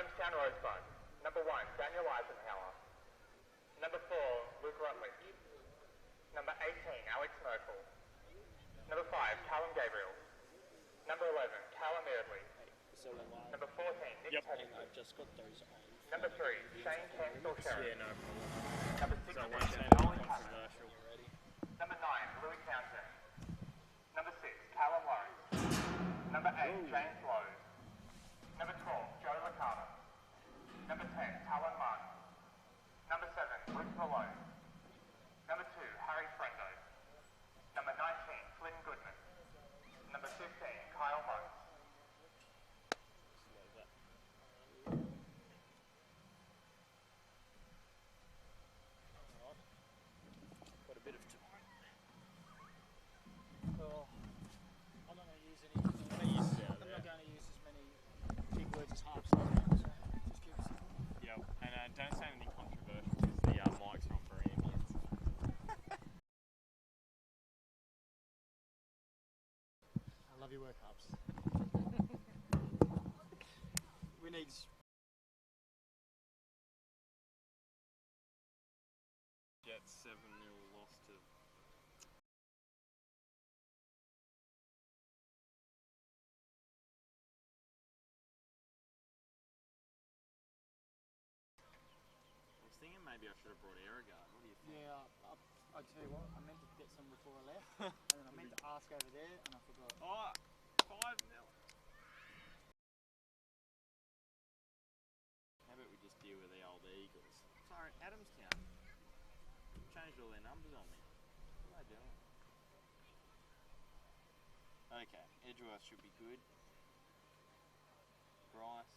Adamstown Rosebuds. Number 1, Daniel Eisenhower. Number 4, Luke Rutledge. Number 18, Alex Merkel. Number 5, Callum Gabriel. Number 11, Callum Eardley. Number 14, Nick Teddy. I've just got those on. Number 3, Shane Cansell Sherry. Yeah, no problem. Number 16, So I won't say Owen anything Cameron. controversial. Number 9, Louis Townsend. Number 6, Callum Lawrence. Number 8, James Lowe. Number 12, Joe Licata. Number 10, Talon Martin. Number 7, Luke Malone. Number 2, Harry Frendo. Number 19, Flint Goodman. Number 15, Kyle Muntz. Got a bit of time. Oh, I'm not going to use any. I'm not going to use as many big words as harps. So just give us. Yep, and don't say anything controversial because the mic's not for ambience. I love your work, harps. We need. Jets 7-0 loss to. I was thinking maybe I should have brought Airguard. What do you think? Yeah, I tell you what, I meant to get some before I left, and then I meant to ask over there, and I forgot. Oh, 5-0. How about we just deal with the old Eagles? Sorry, Adamstown. Changed all their numbers on me. What are they doing? Okay, Edgeworth should be good. Bryce.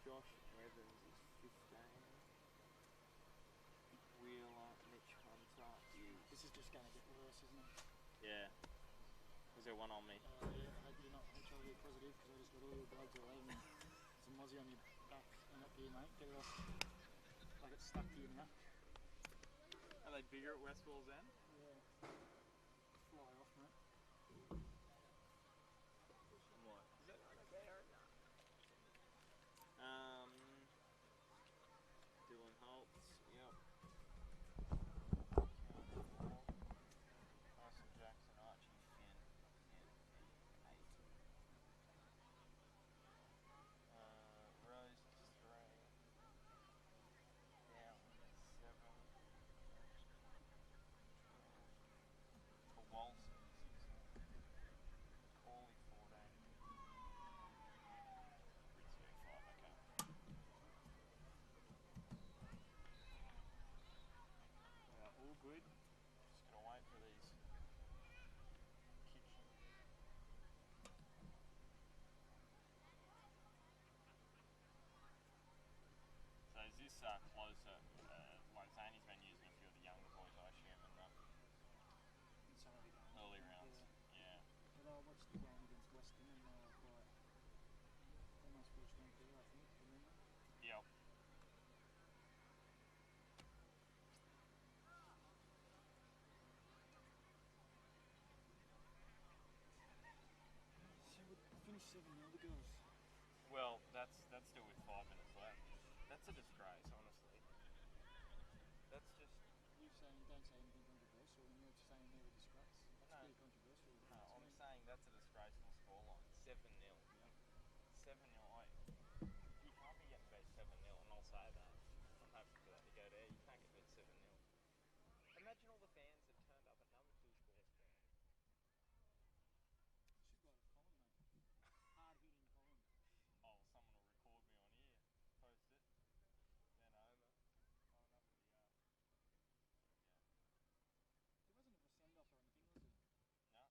Josh Evans is 15. Wheeler, Mitch Hunter is... This is just going to get worse, isn't it? Yeah. Is there one on me? Yeah, I hope you're not HIV positive, because I just got all your bloods all over me. Some mozzie on your back and up here, mate. Get it off. Like it's stuck to you now. Are they bigger at Westwall's end? Yeah. Fly off, mate. What? Is that okay or not? Dylan Holtz, yep. Mason Jackson, Archie, Finn, 8. Rose is 3. Down 7. Kowalski 16. Corley 14. Ritz 5, okay. All good. Just gotta wait for these kitchen. So is this closer? Like Zany's been using a few of the younger boys, I assume, in the early rounds. Yeah. But I watched the game against Western and they were quite... They must be strong there, I think, remember? Yep. So we finished 7-0 the girls. Well, that's still with 5 minutes left. That's a disgrace, honestly. That's just... You're saying don't say anything controversial and you're saying they're a disgrace. That's No. pretty controversial. No, I'm saying that's a disgraceful scoreline. 7-0. 7-0. You can't be getting beat 7-0, and I'll say that. I'm happy for that to go there. You can't get beat 7-0. Imagine all the fans that turned up at number 2 sports ground. Should write a column, mate. Hard-hitting column. Oh, someone will record me on here, post it, then over. Oh, enough of the There wasn't a send-off or anything, was there? No.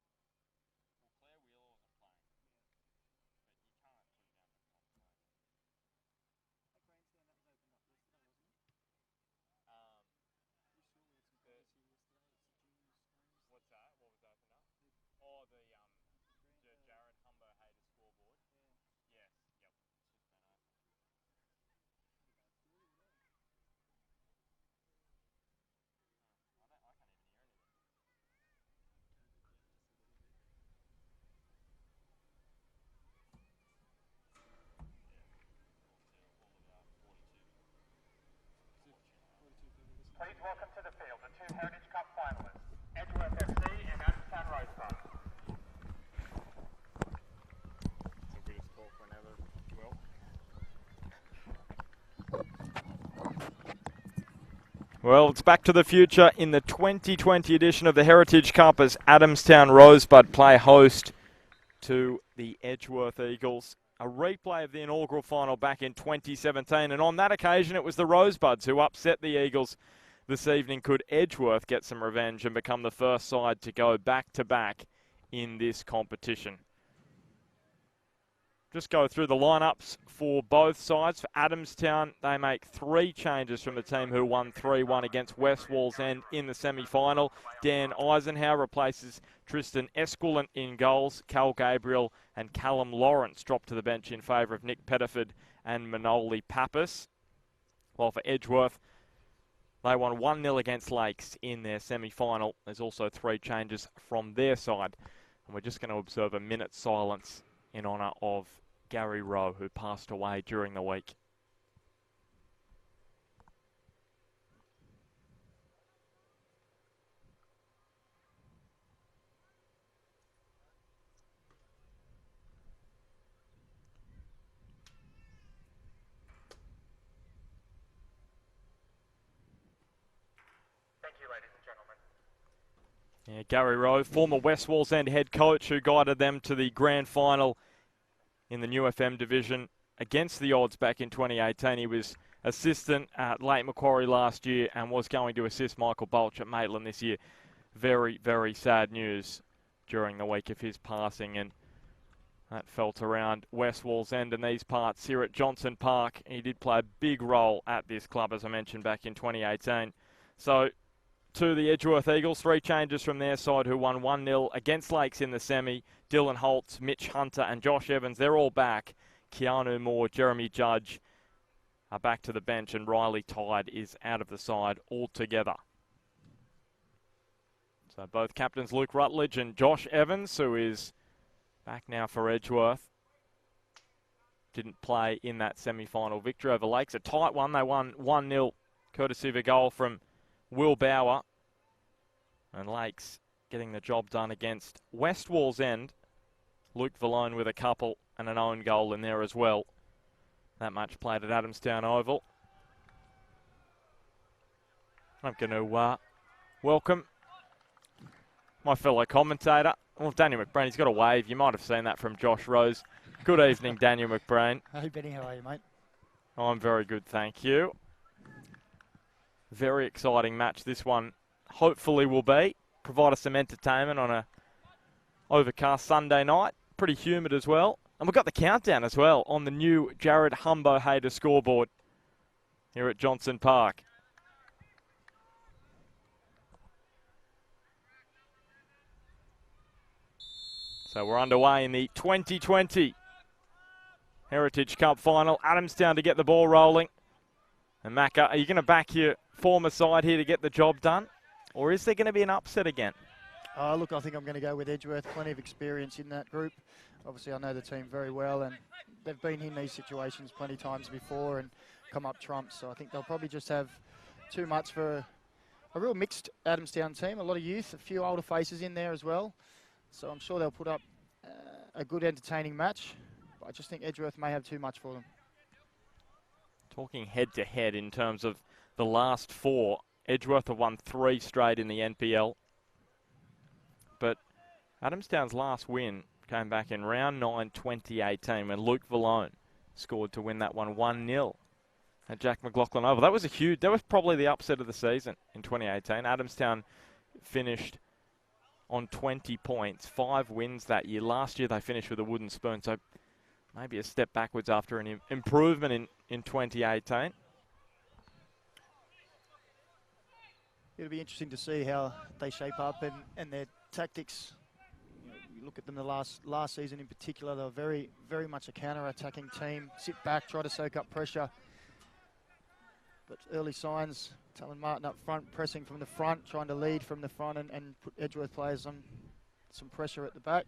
Well, Claire Wheeler wasn't playing, but you can't put it down to not playing. That grandstand, that was opened up yesterday, wasn't it? Um, Pretty sure we had some players here yesterday. Well, it's back to the future in the 2020 edition of the Heritage Cup as Adamstown Rosebud play host to the Edgeworth Eagles. A replay of the inaugural final back in 2017, and on that occasion it was the Rosebuds who upset the Eagles this evening. Could Edgeworth get some revenge and become the first side to go back-to-back in this competition? Just go through the lineups for both sides. For Adamstown, they make 3 changes from the team who won 3-1 against West Wallsend in the semi-final. Dan Eisenhower replaces Tristan Esquillant in goals. Cal Gabriel and Callum Lawrence drop to the bench in favour of Nick Pettiford and Manoli Pappas. While for Edgeworth, they won 1-0 against Lakes in their semi-final. There's also 3 changes from their side. And we're just going to observe a minute's silence in honour of Gary Rowe, who passed away during the week. Thank you, ladies and gentlemen. Yeah, Gary Rowe, former West Wallsend head coach who guided them to the grand final in the new FM division against the Odds back in 2018. He was assistant at Lake Macquarie last year and was going to assist Michael Bulch at Maitland this year. Very, very sad news during the week of his passing, and that felt around West Wallsend and these parts here at Johnson Park. He did play a big role at this club, as I mentioned, back in 2018. So, to the Edgeworth Eagles, 3 changes from their side who won 1-0 against Lakes in the semi. Dylan Holtz, Mitch Hunter and Josh Evans, they're all back. Keanu Moore, Jeremy Judge are back to the bench, and Riley Tide is out of the side altogether. So both captains Luke Rutledge and Josh Evans, who is back now for Edgeworth, didn't play in that semi-final victory over Lakes. A tight one, they won 1-0 courtesy of a goal from Will Bauer, and Lakes getting the job done against West Wallsend. Luke Valone with a couple and an own goal in there as well. That match played at Adamstown Oval. I'm going to welcome my fellow commentator. Well, Daniel McBrain, he's got a wave. You might have seen that from Josh Rose. Good evening, Daniel McBrain. Hey, Benny, how are you, mate? I'm very good, thank you. Very exciting match this one hopefully will be. Provide us some entertainment on a overcast Sunday night. Pretty humid as well. And we've got the countdown as well on the new Jared Humbo Hayter scoreboard here at Johnson Park. So we're underway in the 2020 Heritage Cup final. Adamstown to get the ball rolling. And Macca, are you going to back your former side here to get the job done? Or is there going to be an upset again? Look, I think I'm going to go with Edgeworth. Plenty of experience in that group. Obviously, I know the team very well, and they've been in these situations plenty of times before and come up trumps. So I think they'll probably just have too much for a real mixed Adamstown team. A lot of youth, a few older faces in there as well. So I'm sure they'll put up a good, entertaining match. But I just think Edgeworth may have too much for them. Talking head-to-head in terms of the last 4, Edgeworth have won 3 straight in the NPL. But Adamstown's last win came back in round 9, 2018, when Luke Valone scored to win that one 1-0 at Jack McLaughlin Oval. That was probably the upset of the season in 2018. Adamstown finished on 20 points, 5 wins that year. Last year they finished with a wooden spoon, so maybe a step backwards after an improvement in 2018. It'll be interesting to see how they shape up and their tactics. You look at them the last season in particular, they were very, very much a counter-attacking team. Sit back, try to soak up pressure. But early signs, Talon Martin up front, pressing from the front, trying to lead from the front and put Edgeworth players on some pressure at the back.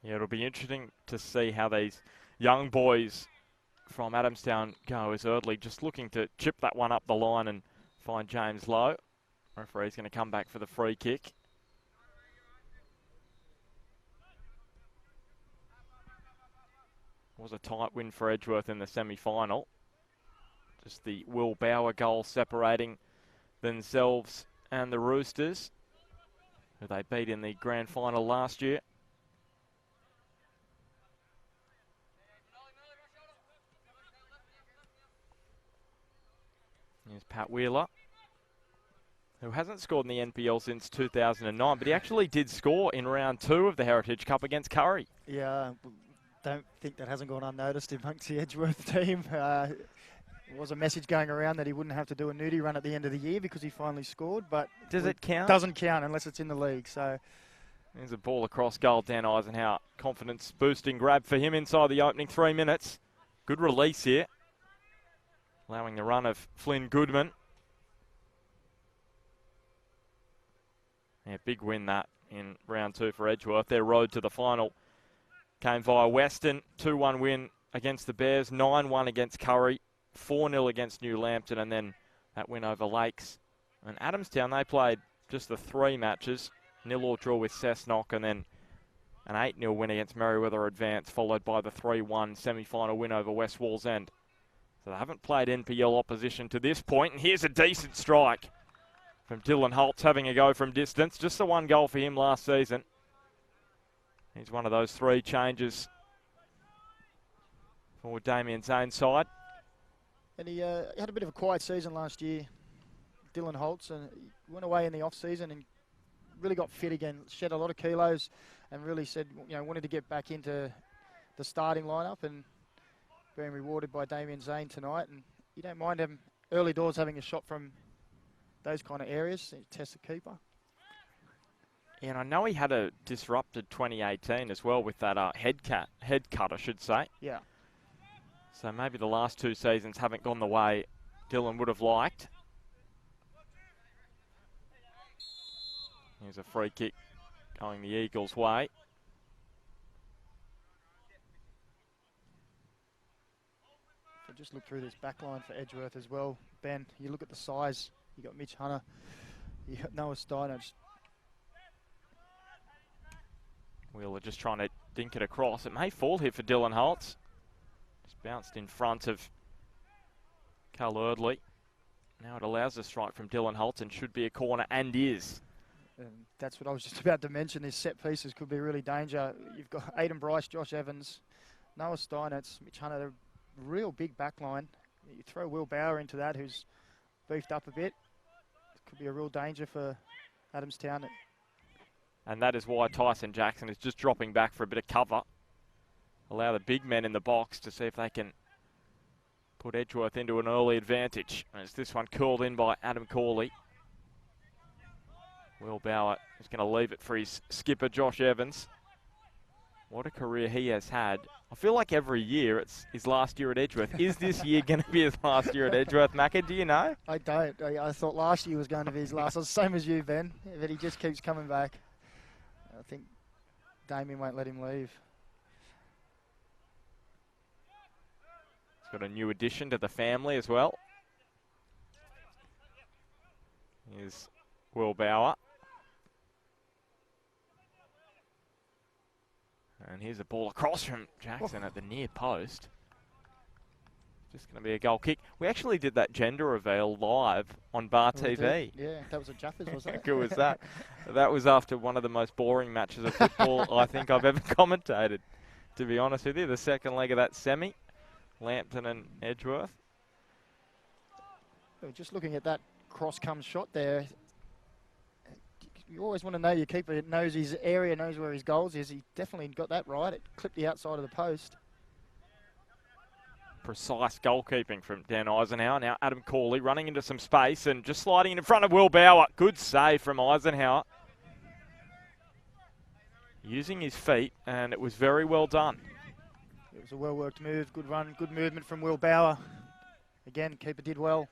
Yeah, it'll be interesting to see how these young boys from Adamstown go as Erdley just looking to chip that one up the line and find James Lowe. Referee's going to come back for the free kick. It was a tight win for Edgeworth in the semi-final. Just the Will Bauer goal separating themselves and the Roosters, who they beat in the grand final last year. Here's Pat Wheeler, who hasn't scored in the NPL since 2009, but he actually did score in round 2 of the Heritage Cup against Curry. Yeah, don't think that hasn't gone unnoticed amongst the Edgeworth team. There was a message going around that he wouldn't have to do a nudie run at the end of the year because he finally scored, but does it count? Doesn't count unless it's in the league. So there's a ball across goal. Dan Eisenhower, confidence boosting grab for him inside the opening 3 minutes. Good release here, allowing the run of Flynn Goodman. Yeah, big win that in round 2 for Edgeworth. Their road to the final came via Western. 2-1 win against the Bears, 9-1 against Curry, 4-0 against New Lambton, and then that win over Lakes. And Adamstown, they played just the 3 matches, 0-0 draw with Cessnock, and then an 8-0 win against Merriweather Advance, followed by the 3-1 semi-final win over West Wallsend. So they haven't played NPL opposition to this point, and here's a decent strike from Dylan Holtz, having a go from distance. Just the 1 goal for him last season. He's one of those 3 changes for Damien Zane's side. And he had a bit of a quiet season last year, Dylan Holtz, and he went away in the off-season and really got fit again, shed a lot of kilos, and really said, wanted to get back into the starting lineup, and being rewarded by Damien Zane tonight. And you don't mind him early doors having a shot from those kind of areas, test the keeper. Yeah, and I know he had a disrupted 2018 as well with that head cut, I should say. Yeah. So maybe the last 2 seasons haven't gone the way Dylan would have liked. Here's a free kick going the Eagles' way. So just look through this back line for Edgeworth as well. Ben, you look at the size. You got Mitch Hunter. You got Noah Steiner. Wheeler just trying to dink it across. It may fall here for Dylan Holtz. Just bounced in front of Carl Erdley. Now it allows a strike from Dylan Holtz and should be a corner, and is. And that's what I was just about to mention. These set pieces could be really danger. You've got Aidan Bryce, Josh Evans, Noah Steinitz, Mitch Hunter. They're a real big back line. You throw Will Bauer into that, who's beefed up a bit. It could be a real danger for Adamstown. And that is why Tyson Jackson is just dropping back for a bit of cover. Allow the big men in the box to see if they can put Edgeworth into an early advantage. As this one curled in by Adam Corley. Will Bauer is going to leave it for his skipper, Josh Evans. What a career he has had. I feel like every year it's his last year at Edgeworth. Is this year going to be his last year at Edgeworth, Macca? Do you know? I don't. I thought last year was going to be his last. I was the same as you, Ben, but he just keeps coming back. I think Damien won't let him leave. He's got a new addition to the family as well. Here's Will Bauer. And here's a ball across from Jackson at the near post. Just going to be a goal kick. We actually did that gender reveal live on Bar TV. Yeah, that was a Jaffers, wasn't it? How good was that? That was after one of the most boring matches of football I think I've ever commentated, to be honest with you. The second leg of that semi, Lambton and Edgeworth. Just looking at that cross-come shot there, you always want to know your keeper knows his area, knows where his goals is. He definitely got that right. It clipped the outside of the post. Precise goalkeeping from Dan Eisenhower. Now Adam Corley running into some space and just sliding in front of Will Bauer. Good save from Eisenhower. Using his feet, and it was very well done. It was a well-worked move, good run, good movement from Will Bauer. Again, keeper did well.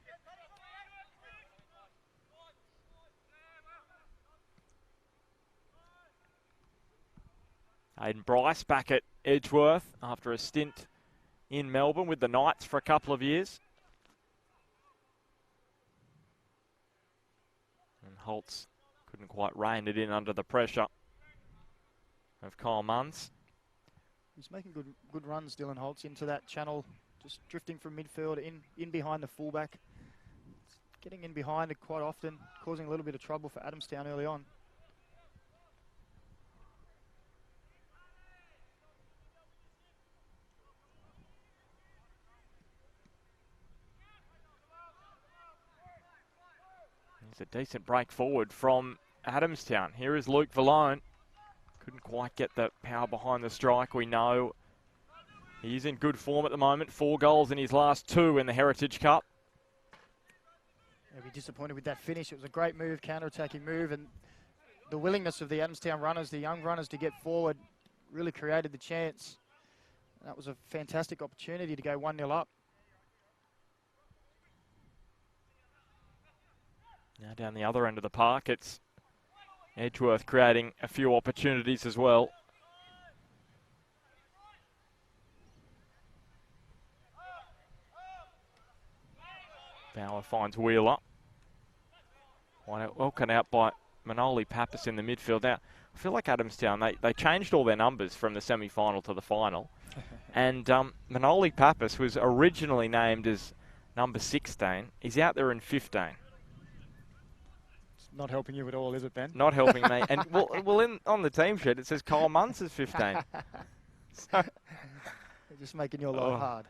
Aidan Bryce back at Edgeworth after a stint in Melbourne with the Knights for a couple of years. And Holtz couldn't quite rein it in under the pressure of Kyle Munns. He's making good runs, Dylan Holtz, into that channel, just drifting from midfield in behind the fullback. Getting in behind it quite often, causing a little bit of trouble for Adamstown early on. It's a decent break forward from Adamstown. Here is Luke Valone. Couldn't quite get the power behind the strike. We know he's in good form at the moment. 4 goals in his last 2 in the Heritage Cup. They'll be disappointed with that finish. It was a great move, counter-attacking move, and the willingness of the Adamstown runners, the young runners, to get forward really created the chance. And that was a fantastic opportunity to go 1-0 up. Now down the other end of the park, it's Edgeworth creating a few opportunities as well. Bauer finds Wheeler. Well cut out by Manoli Pappas in the midfield. Now, I feel like Adamstown, they changed all their numbers from the semi-final to the final. And Manoli Pappas was originally named as number 16. He's out there in 15. It's not helping you at all, is it, Ben? Not helping me. And well, on the team sheet, it says Kyle Munce is 15. So, They're just making your life hard.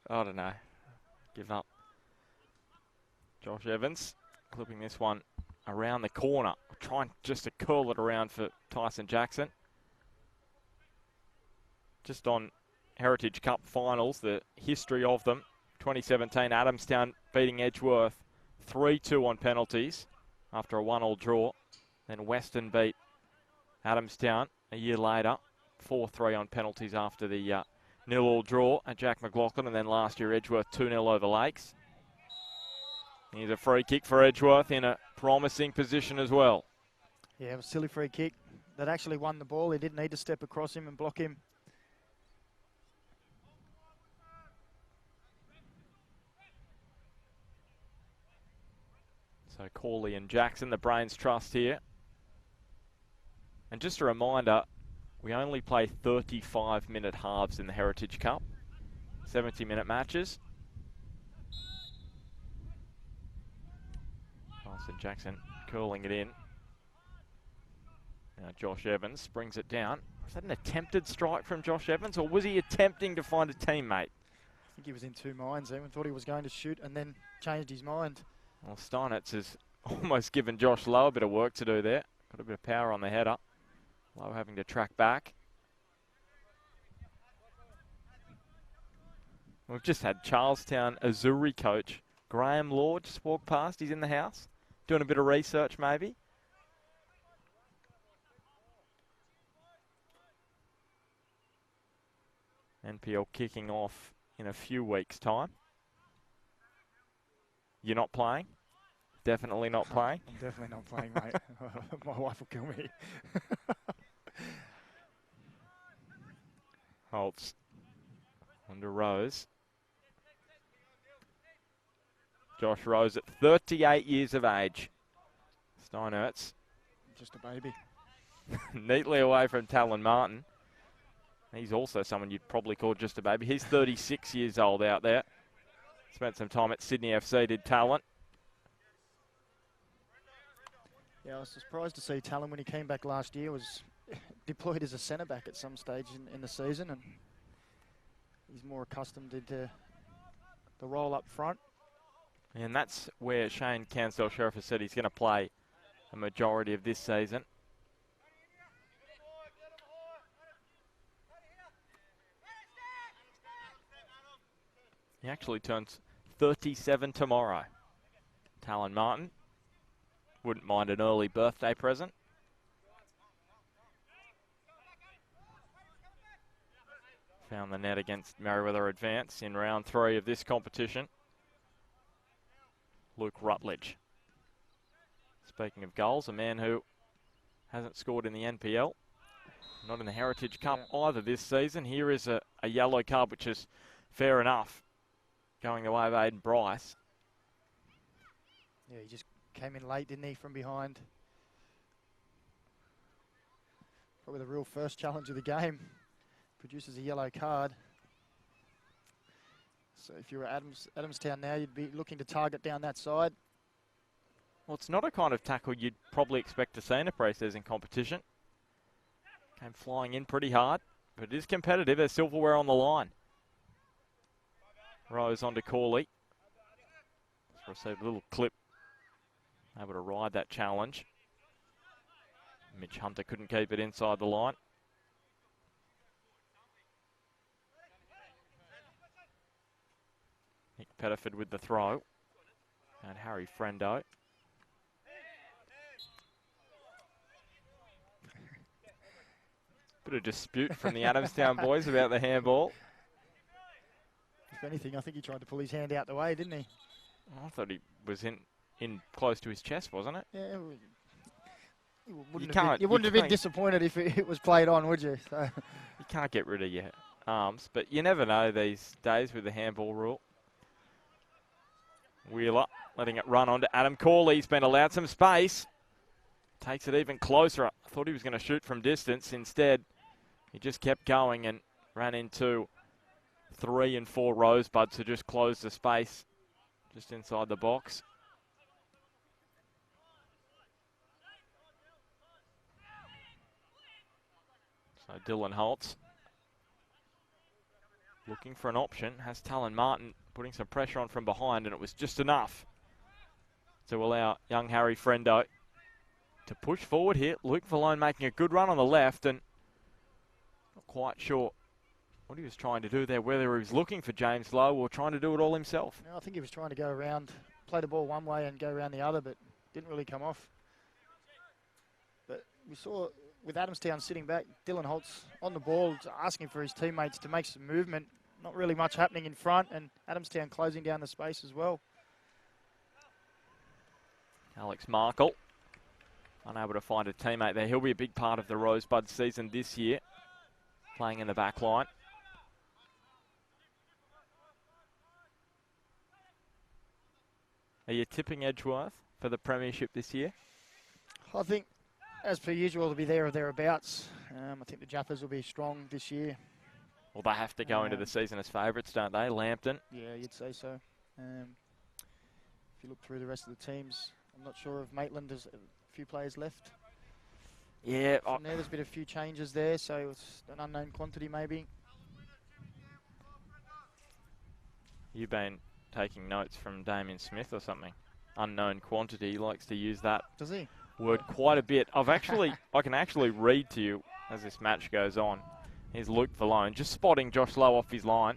I don't know. Give up. Josh Evans clipping this one around the corner, trying just to curl it around for Tyson Jackson. Just on Heritage Cup finals, the history of them. 2017, Adamstown beating Edgeworth 3-2 on penalties after a 1-1 draw. Then Western beat Adamstown a year later, 4-3 on penalties after the 0-0 draw at Jack McLaughlin. And then last year, Edgeworth 2-0 over Lakes. Here's a free kick for Edgeworth in a promising position as well. Yeah, it was a silly free kick. That actually won the ball. He didn't need to step across him and block him. So Corley and Jackson, the brains trust here. And just a reminder, we only play 35-minute halves in the Heritage Cup. 70-minute matches. Tyson Jackson curling it in. Now Josh Evans brings it down. Was that an attempted strike from Josh Evans, or was he attempting to find a teammate? I think he was in two minds. Everyone thought he was going to shoot and then changed his mind. Well, Steinitz has almost given Josh Lowe a bit of work to do there. Got a bit of power on the header. Lowe having to track back. We've just had Charlestown Azuri coach Graham Law just walk past. He's in the house, doing a bit of research maybe. NPL kicking off in a few weeks' time. You're not playing? Definitely not playing? I'm definitely not playing, mate. My wife will kill me. Holtz under Rose. Josh Rose at 38 years of age. Steinertz. Just a baby. Neatly away from Talon Martin. He's also someone you'd probably call just a baby. He's 36 years old out there. Spent some time at Sydney FC, did Talon. Yeah, I was surprised to see Talon when he came back last year was deployed as a centre-back at some stage in the season, and he's more accustomed to the role up front. And that's where Shane Cansdale-Sheriff has said he's going to play a majority of this season. He actually turns 37 tomorrow. Talon Martin. Wouldn't mind an early birthday present. Found the net against Merriweather Advance in round 3 of this competition. Luke Rutledge. Speaking of goals, a man who hasn't scored in the NPL, not in the Heritage Cup either this season. Here is a yellow card, which is fair enough, going the way of Aiden Bryce. Yeah, he just came in late, didn't he, from behind. Probably the real first challenge of the game. Produces a yellow card. So if you were Adamstown now, you'd be looking to target down that side. Well, it's not a kind of tackle you'd probably expect to see in a pre-season competition. Came flying in pretty hard, but it is competitive. There's silverware on the line. Rose onto Corley. Just received a little clip. Able to ride that challenge. Mitch Hunter couldn't keep it inside the line. Nick Pettiford with the throw. And Harry Frendo. Bit of dispute from the Adamstown boys about the handball. If anything, I think he tried to pull his hand out the way, didn't he? I thought he was in close to his chest, wasn't it? Yeah. You wouldn't have been disappointed if it was played on, would you? So. You can't get rid of your arms, but you never know these days with the handball rule. Wheeler letting it run on to Adam Corley. He's been allowed some space. Takes it even closer. I thought he was going to shoot from distance. Instead, he just kept going and ran into 3 and 4 Rosebuds who just closed the space just inside the box. So Dylan Holtz looking for an option. Has Talon Martin putting some pressure on from behind, and it was just enough to allow young Harry Frendo to push forward here. Luke Valone making a good run on the left, and not quite sure what he was trying to do there, whether he was looking for James Lowe or trying to do it all himself. No, I think he was trying to go around, play the ball one way and go around the other, but didn't really come off. But we saw with Adamstown sitting back, Dylan Holtz on the ball, asking for his teammates to make some movement. Not really much happening in front, and Adamstown closing down the space as well. Alex Markle, unable to find a teammate there. He'll be a big part of the Rosebud season this year, playing in the back line. Are you tipping Edgeworth for the premiership this year? I think, as per usual, to be there or thereabouts. I think the Jaffers will be strong this year. Well, they have to go into the season as favourites, don't they? Lambton. Yeah, you'd say so. If you look through the rest of the teams, I'm not sure if Maitland has a few players left. Yeah. There's been a few changes there, so it's an unknown quantity maybe. You've been taking notes from Damien Smith or something. Unknown quantity. He likes to use that Does he? word quite a bit. I can actually read to you as this match goes on. Here's Luke Valone just spotting Josh Lowe off his line.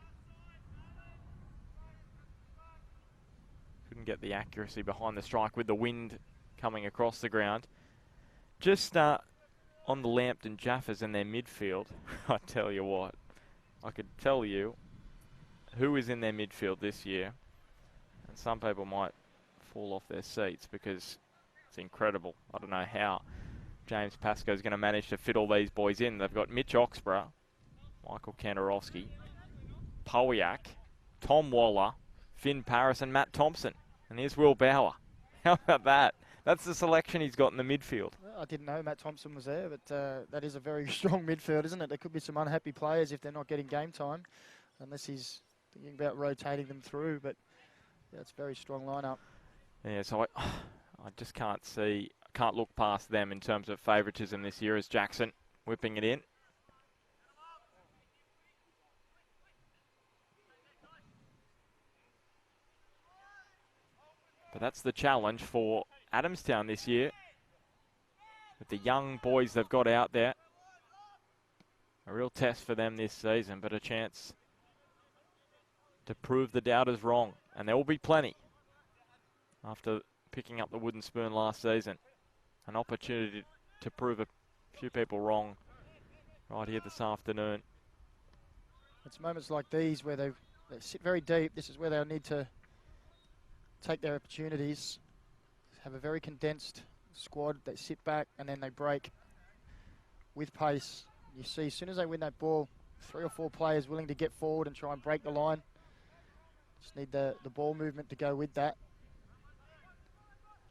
Couldn't get the accuracy behind the strike with the wind coming across the ground. Just on the Lambton Jaffers in their midfield, I tell you what, I could tell you who is in their midfield this year, and some people might fall off their seats because it's incredible. I don't know how James Pascoe is going to manage to fit all these boys in. They've got Mitch Oxborough, Michael Kantorowski, Powiak, Tom Waller, Finn Paris and Matt Thompson. And here's Will Bauer. How about that? That's the selection he's got in the midfield. Well, I didn't know Matt Thompson was there, but that is a very strong midfield, isn't it? There could be some unhappy players if they're not getting game time, unless he's thinking about rotating them through. But yeah, it's a very strong lineup. Yeah, so I just can't look past them in terms of favouritism this year as Jackson whipping it in. But that's the challenge for Adamstown this year. With the young boys they've got out there. A real test for them this season, but a chance to prove the doubters wrong. And there will be plenty after picking up the wooden spoon last season. An opportunity to prove a few people wrong right here this afternoon. It's moments like these where they sit very deep. This is where they'll need to take their opportunities, have a very condensed squad. They sit back and then they break with pace. You see, as soon as they win that ball, 3 or 4 players willing to get forward and try and break the line. Just need the ball movement to go with that.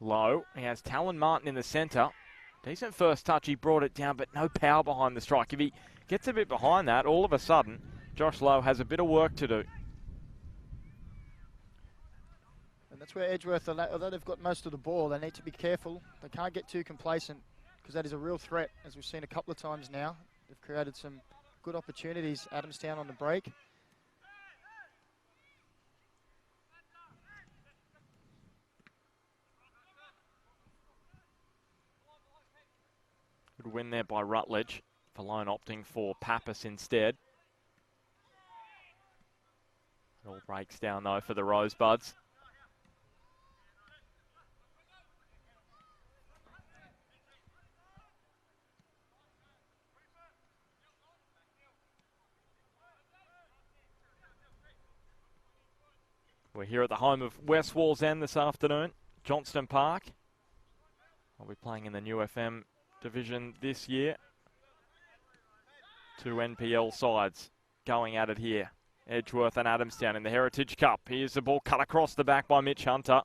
Lowe, he has Talon Martin in the centre. Decent first touch, he brought it down, but no power behind the strike. If he gets a bit behind that, all of a sudden, Josh Lowe has a bit of work to do. that's where Edgeworth, although they've got most of the ball, they need to be careful. They can't get too complacent because that is a real threat, as we've seen a couple of times now. They've created some good opportunities. Adamstown on the break. Good win there by Rutledge. Falone opting for Pappas instead. It all breaks down though for the Rosebuds. We're here at the home of West Wallsend this afternoon, Johnston Park. I'll be playing in the new FM division this year. Two NPL sides going at it here. Edgeworth and Adamstown in the Heritage Cup. Here's the ball cut across the back by Mitch Hunter.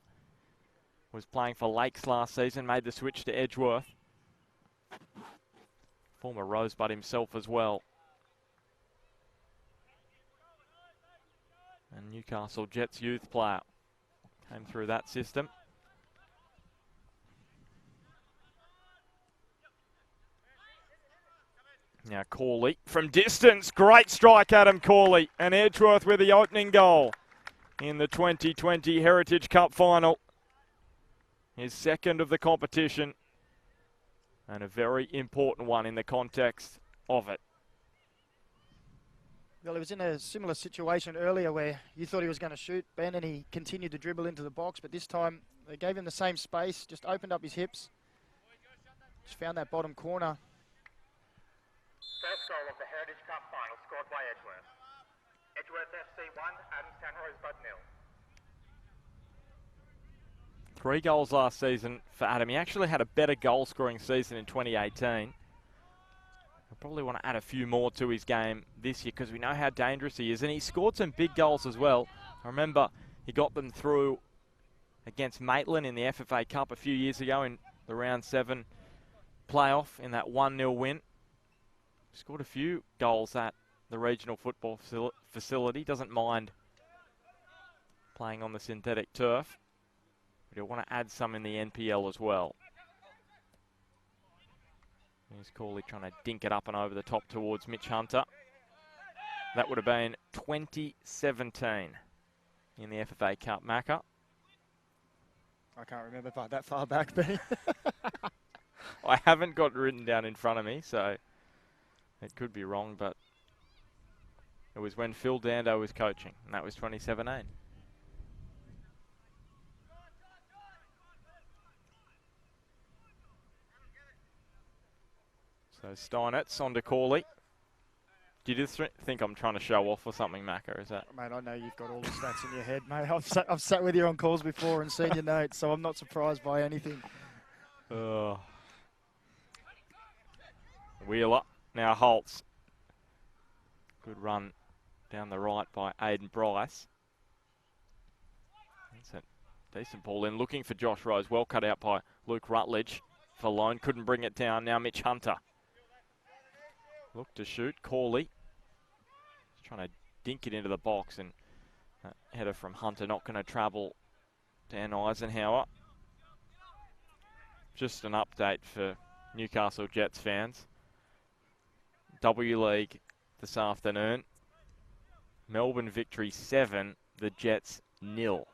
Was playing for Lakes last season, made the switch to Edgeworth. Former Rosebud himself as well. And Newcastle Jets youth player. Came through that system. Now Corley from distance. Great strike, Adam Corley. And Edgeworth with the opening goal in the 2020 Heritage Cup final. His second of the competition. And a very important one in the context of it. Well, he was in a similar situation earlier where you thought he was going to shoot, Ben, and he continued to dribble into the box. But this time they gave him the same space, just opened up his hips. Just found that bottom corner. First goal of the Heritage Cup final scored by Edgeworth. Edgeworth FC 1, Adamstown Rosebud 0. 3 goals last season for Adam. He actually had a better goal scoring season in 2018. He'll probably want to add a few more to his game this year because we know how dangerous he is. And he scored some big goals as well. I remember he got them through against Maitland in the FFA Cup a few years ago in the round 7 playoff in that 1-0 win. Scored a few goals at the regional football facility. Doesn't mind playing on the synthetic turf. But he'll want to add some in the NPL as well. Here's Corley trying to dink it up and over the top towards Mitch Hunter. That would have been 2017 in the FFA Cup, Macca. I can't remember that far back, Benny. I haven't got it written down in front of me, so it could be wrong, but it was when Phil Dando was coaching, and that was 2017. So Steinitz on to Corley. Do you just think I'm trying to show off or something, Macca? Is that? Mate, I know you've got all the stats in your head, mate. I've sat with you on calls before and seen your notes, so I'm not surprised by anything. Wheeler, now Holtz. Good run down the right by Aidan Bryce. That's a decent ball in. Looking for Josh Rose. Well cut out by Luke Rutledge. Falone couldn't bring it down. Now Mitch Hunter. Look to shoot. Corley. He's trying to dink it into the box, and header from Hunter not going to travel. Dan Eisenhower. Just an update for Newcastle Jets fans. W League this afternoon. Melbourne victory 7, the Jets 0.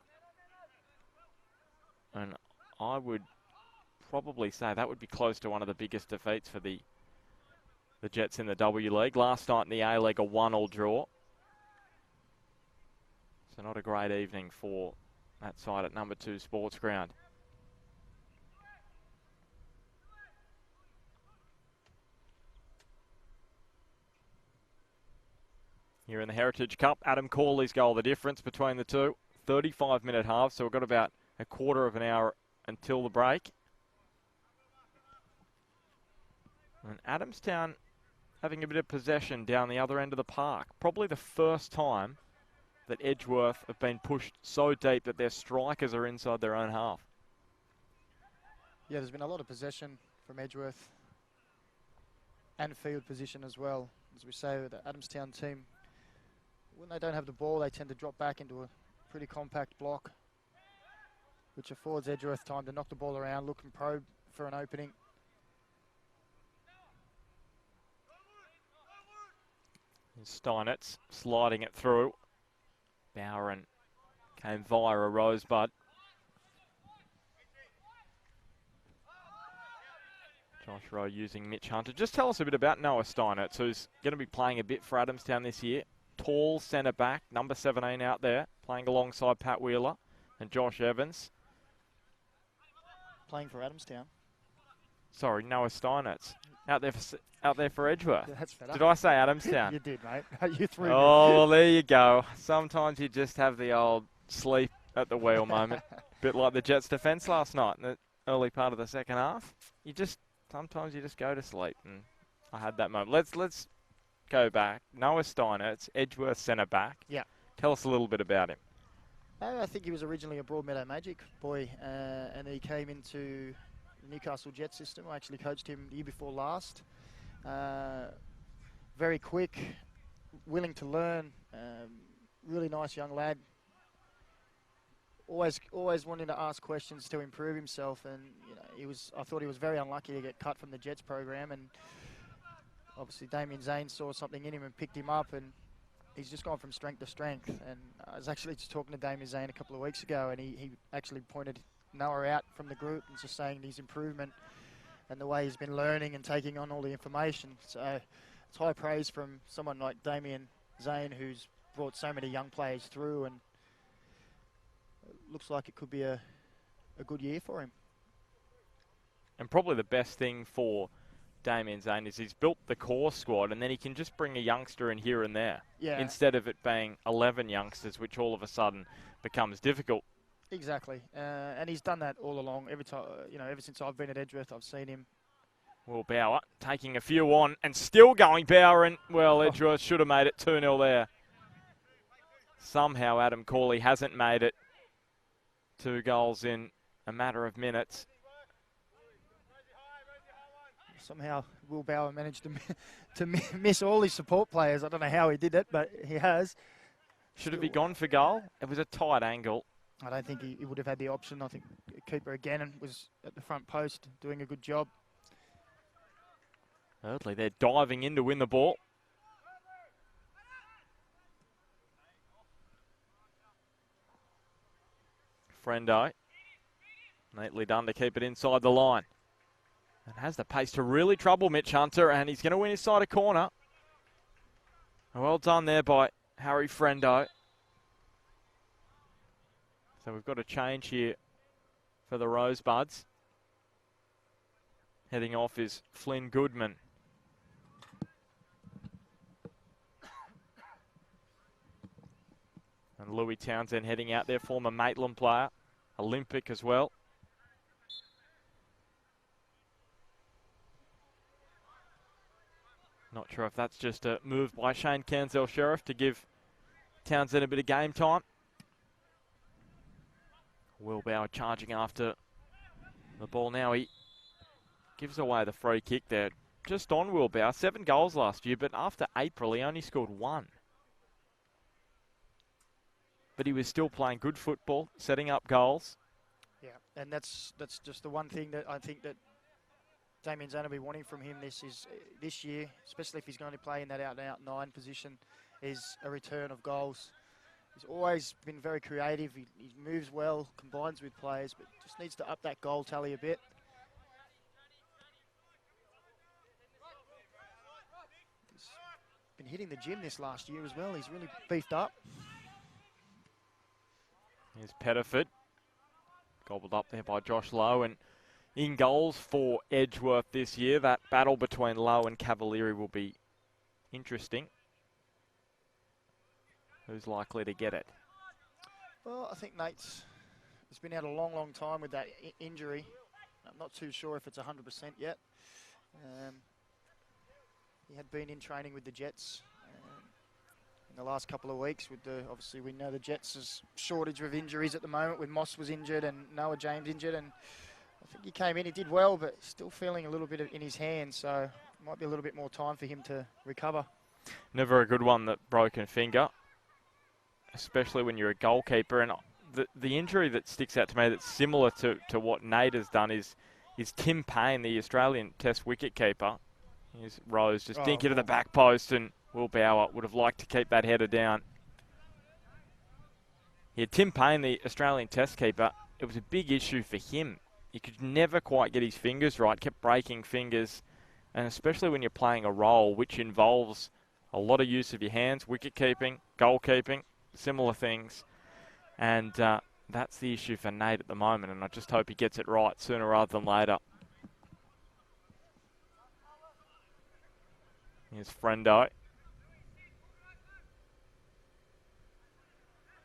And I would probably say that would be close to one of the biggest defeats for the Jets in the W League. Last night in the A League, a 1-1 draw. So not a great evening for that side at number 2 Sports Ground. Here in the Heritage Cup, Adam Corley's goal, the difference between the two. 35-minute half, so we've got about a quarter of an hour until the break. And Adamstown having a bit of possession down the other end of the park. Probably the first time that Edgeworth have been pushed so deep that their strikers are inside their own half. Yeah, there's been a lot of possession from Edgeworth and field position as well. As we say, the Adamstown team, when they don't have the ball, they tend to drop back into a pretty compact block. which affords Edgeworth time to knock the ball around, look and probe for an opening. Steinitz sliding it through. Bowron came via a Rosebud. Josh Rowe using Mitch Hunter. Just tell us a bit about Noah Steinitz, who's going to be playing a bit for Adamstown this year. Tall centre back, number 17 out there, playing alongside Pat Wheeler and Josh Evans. Playing for Adamstown. Sorry, Noah Steinitz. Out there for Edgeworth. Yeah, that's better. Did I say Adamstown? You did, mate. You threw me. Oh, well, there you go. Sometimes you just have the old sleep at the wheel moment. Bit like the Jets' defence last night in the early part of the second half. Sometimes you just go to sleep, and I had that moment. Let's go back. Noah Steinitz, Edgeworth centre back. Yeah. Tell us a little bit about him. I think he was originally a Broadmeadow Magic boy, and he came into the Newcastle Jet system. I actually coached him the year before last. Very quick, willing to learn, really nice young lad. Always wanting to ask questions to improve himself, and I thought he was very unlucky to get cut from the Jets program, and obviously Damien Zane saw something in him and picked him up, and he's just gone from strength to strength. And I was actually just talking to Damien Zane a couple of weeks ago, and he actually pointed Noah out from the group and just saying his improvement and the way he's been learning and taking on all the information. So it's high praise from someone like Damien Zane, who's brought so many young players through, and it looks like it could be a good year for him. And probably the best thing for Damien Zane is he's built the core squad, and then he can just bring a youngster in here and there, instead of it being 11 youngsters, which all of a sudden becomes difficult. Exactly, and he's done that all along. Every time, ever since I've been at Edgeworth, I've seen him. Will Bauer taking a few on and still going. Bauer, and well, Edgeworth should have made it 2-0 there. Somehow Adam Corley hasn't made it. 2 goals in a matter of minutes. Somehow Will Bauer managed to miss all his support players. I don't know how he did it, but he has. Should have he gone for goal? It was a tight angle. I don't think he would have had the option. I think keeper again was at the front post doing a good job. Thirdly, they're diving in to win the ball. Frendo. Neatly done to keep it inside the line. And has the pace to really trouble Mitch Hunter, and he's going to win his side a corner. Well done there by Harry Frendo. So we've got a change here for the Rosebuds. Heading off is Flynn Goodman. And Louis Townsend heading out there, former Maitland player, Olympic as well. Not sure if that's just a move by Shane Cairnsdale Sheriff to give Townsend a bit of game time. Will Bauer charging after the ball now. He gives away the free kick there. Just on Will Bauer. 7 goals last year, but after April he only scored 1. But he was still playing good football, setting up goals. Yeah, and that's just the one thing that I think that Damien Zane will be wanting from him this year, especially if he's going to play in that out-and-out 9 position, is a return of goals. He's always been very creative. He moves well, combines with players, but just needs to up that goal tally a bit. He's been hitting the gym this last year as well. He's really beefed up. Here's Pettiford. Gobbled up there by Josh Lowe. And in goals for Edgeworth this year, that battle between Lowe and Cavalieri will be interesting. Who's likely to get it? Well, I think Nate's been out a long, long time with that injury. I'm not too sure if it's 100% yet. He had been in training with the Jets in the last couple of weeks. Obviously, we know the Jets' shortage of injuries at the moment, with Moss was injured and Noah James injured. And I think he came in, he did well, but still feeling a little bit in his hand. So it might be a little bit more time for him to recover. Never a good one, that broken finger, especially when you're a goalkeeper. And the injury that sticks out to me that's similar to what Nate has done is Tim Payne, the Australian Test wicketkeeper. Here's Rose just dinky to the back post, and Will Bauer would have liked to keep that header down. Yeah, Tim Payne, the Australian Test keeper, it was a big issue for him. He could never quite get his fingers right, kept breaking fingers, and especially when you're playing a role which involves a lot of use of your hands, wicket keeping, goalkeeping, similar things. And that's the issue for Nate at the moment, and I just hope he gets it right sooner rather than later. Here's Frendo.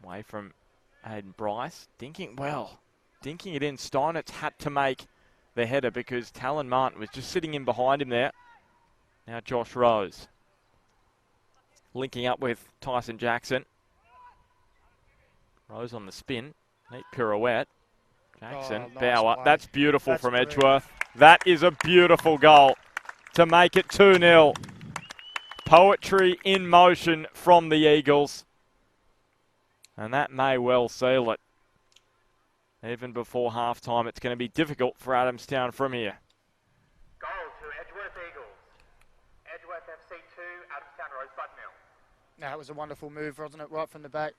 Away from Aiden Bryce. Dinking it in. Steinitz had to make the header because Talon Martin was just sitting in behind him there. Now Josh Rose. Linking up with Tyson Jackson. Rose on the spin. Neat pirouette. Jackson, nice Bauer. play. That's beautiful That's from brilliant. Edgeworth. That is a beautiful goal to make it 2-0. Poetry in motion from the Eagles. And that may well seal it. Even before halftime, it's going to be difficult for Adamstown from here. Goal to Edgeworth Eagles. Edgeworth FC 2, Adamstown Rosebud 0. Now, it was a wonderful move, wasn't it? Right from the back.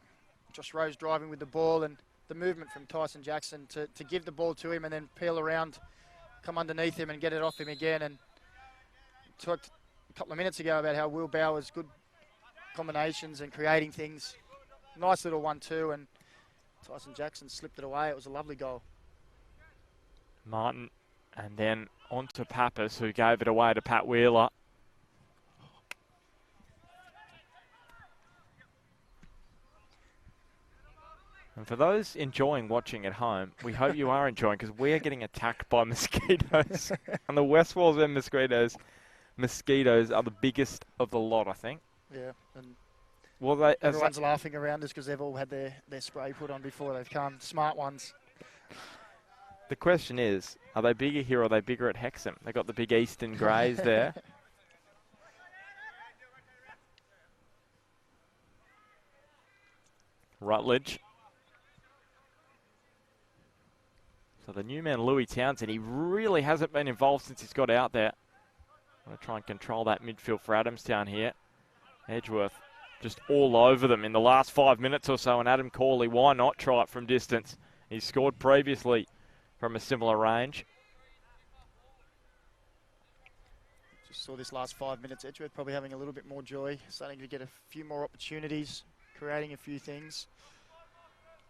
Josh Rose driving with the ball, and the movement from Tyson Jackson to give the ball to him and then peel around, come underneath him and get it off him again. And talked a couple of minutes ago about how Will Bauer's good combinations and creating things. Nice little 1-2, and Tyson Jackson slipped it away. It was a lovely goal. Martin, and then on to Pappas, who gave it away to Pat Wheeler. And for those enjoying watching at home, we hope you are enjoying, because we are getting attacked by mosquitoes. And the West Walls End mosquitoes are the biggest of the lot, I think. Yeah, and Well, everyone's laughing around us because they've all had their spray put on before they've come. Smart ones. the question is, are they bigger here or are they bigger at Hexham? They got the big Eastern Greys there. Rutledge. So the new man, Louis Townsend, he really hasn't been involved since he's got out there. I'm going to try and control that midfield for Adamstown here. Edgeworth just all over them in the last 5 minutes or so, and Adam Corley, why not try it from distance? He's scored previously from a similar range. Just saw this last 5 minutes. Edgeworth probably having a little bit more joy, starting to get a few more opportunities, creating a few things.